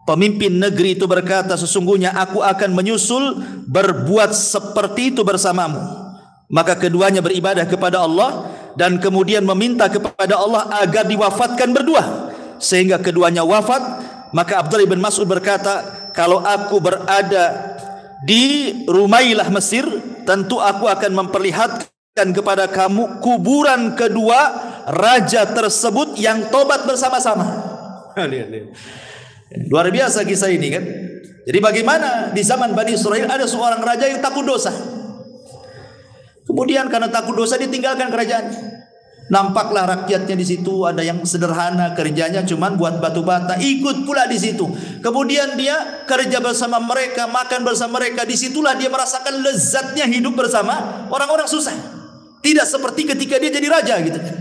Pemimpin negeri itu berkata, sesungguhnya aku akan menyusul berbuat seperti itu bersamamu. Maka keduanya beribadah kepada Allah dan kemudian meminta kepada Allah agar diwafatkan berdua sehingga keduanya wafat. Maka Abdullah bin Mas'ud berkata, kalau aku berada di Rumailah Mesir, tentu aku akan memperlihatkan kepada kamu kuburan kedua raja tersebut yang tobat bersama-sama. Luar biasa kisah ini kan. Jadi bagaimana di zaman Bani Israel ada seorang raja yang takut dosa. Kemudian karena takut dosa ditinggalkan kerajaannya. Nampaklah rakyatnya di situ ada yang sederhana, kerjanya cuman buat batu bata, ikut pula di situ. Kemudian dia kerja bersama mereka, makan bersama mereka. Disitulah dia merasakan lezatnya hidup bersama orang-orang susah. Tidak seperti ketika dia jadi raja gitu kan.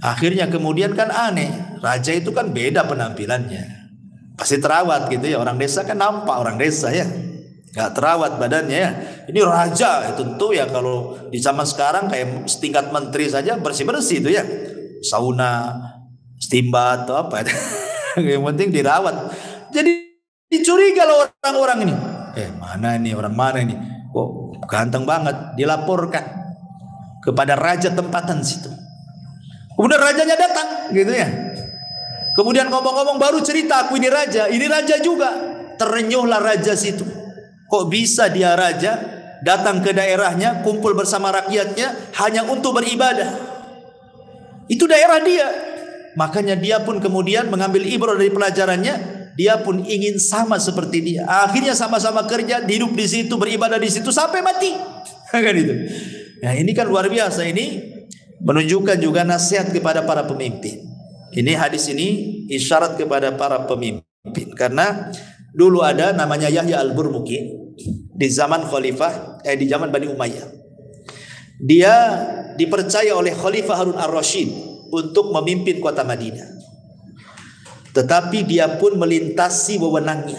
Akhirnya kemudian kan aneh, raja itu kan beda penampilannya, pasti terawat gitu ya. Orang desa kan nampak orang desa ya, nggak terawat badannya ya. Ini raja, tentu ya kalau di zaman sekarang kayak setingkat menteri saja bersih-bersih itu ya. Sauna, steambath atau apa. Yang penting dirawat. Jadi dicuriga loh orang-orang ini. Mana ini orang mana ini? Kok ganteng banget, dilaporkan kepada raja tempatan situ. Kemudian rajanya datang gitu ya. Kemudian ngomong-ngomong baru cerita, aku ini raja juga. Terenyuhlah raja situ. Kok bisa dia raja datang ke daerahnya, kumpul bersama rakyatnya hanya untuk beribadah. Itu daerah dia. Makanya dia pun kemudian mengambil ibrah dari pelajarannya. Dia pun ingin sama seperti dia. Akhirnya sama-sama kerja, hidup di situ, beribadah di situ sampai mati. Kan itu. Nah, ini kan luar biasa. Ini menunjukkan juga nasihat kepada para pemimpin. Ini hadis ini isyarat kepada para pemimpin. Karena dulu ada namanya Yahya al-Burmuki di zaman di zaman Bani Umayyah. Dia dipercaya oleh Khalifah Harun ar-Rasyid untuk memimpin kota Madinah. Tetapi dia pun melintasi wewenangnya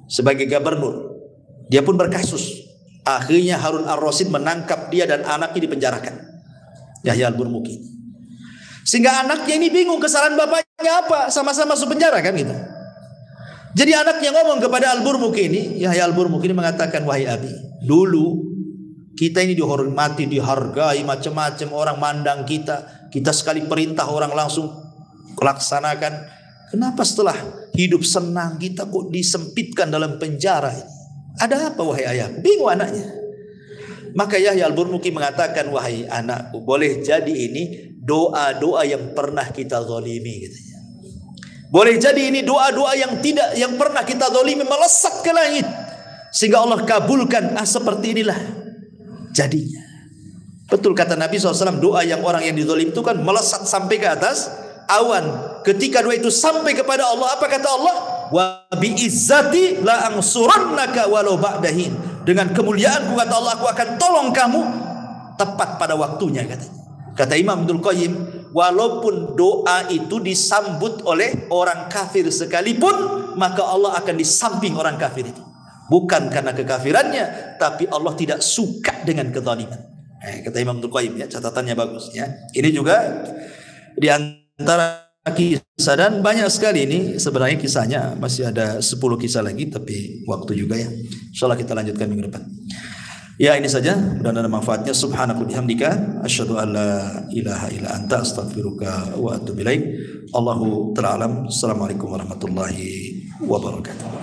sebagai gubernur. Dia pun berkasus. Akhirnya Harun ar-Rasyid menangkap dia dan anaknya dipenjarakan. Yahya al-Burmuki. Sehingga anaknya ini bingung kesalahan bapaknya apa, sama-sama masuk penjara kan gitu. Jadi anaknya ngomong kepada al-Burmuki ini, Yahya al-Burmuki ini mengatakan, wahai abi, dulu kita ini dihormati, dihargai, macam-macam orang mandang kita. Kita sekali perintah orang langsung laksanakan. Kenapa setelah hidup senang kita kok disempitkan dalam penjara ini? Ada apa wahai ayah? Bingung anaknya. Maka Yahya al-Burmuki mengatakan, wahai anakku, boleh jadi ini doa-doa yang pernah kita zalimi katanya. Boleh jadi ini doa-doa yang pernah kita zalimi melesat ke langit sehingga Allah kabulkan. Seperti inilah jadinya. Betul kata Nabi SAW, doa yang orang yang dizalim itu kan melesat sampai ke atas awan. Ketika doa itu sampai kepada Allah, apa kata Allah? Wa bi izzati la ansurannaka walau ba'dahin. Dengan kemuliaanku kata Allah, aku akan tolong kamu tepat pada waktunya katanya. Kata Imam Ibnul Qayyim, walaupun doa itu disambut oleh orang kafir sekalipun, maka Allah akan disamping orang kafir itu. Bukan karena kekafirannya, tapi Allah tidak suka dengan kezaliman. Kata Imam Ibnul Qayyim ya, catatannya bagus ya. Ini juga di antara kisah, dan banyak sekali ini sebenarnya kisahnya, masih ada 10 kisah lagi tapi waktu juga ya. Insyaallah kita lanjutkan minggu depan. Ya, ini saja, mudah-mudahan ada manfaatnya. Subhanaka bihamdika asyhadu an la ilaha illa anta astaghfiruka wa atubu ilaik. Allahu ta'ala alam. Assalamualaikum warahmatullahi wabarakatuh.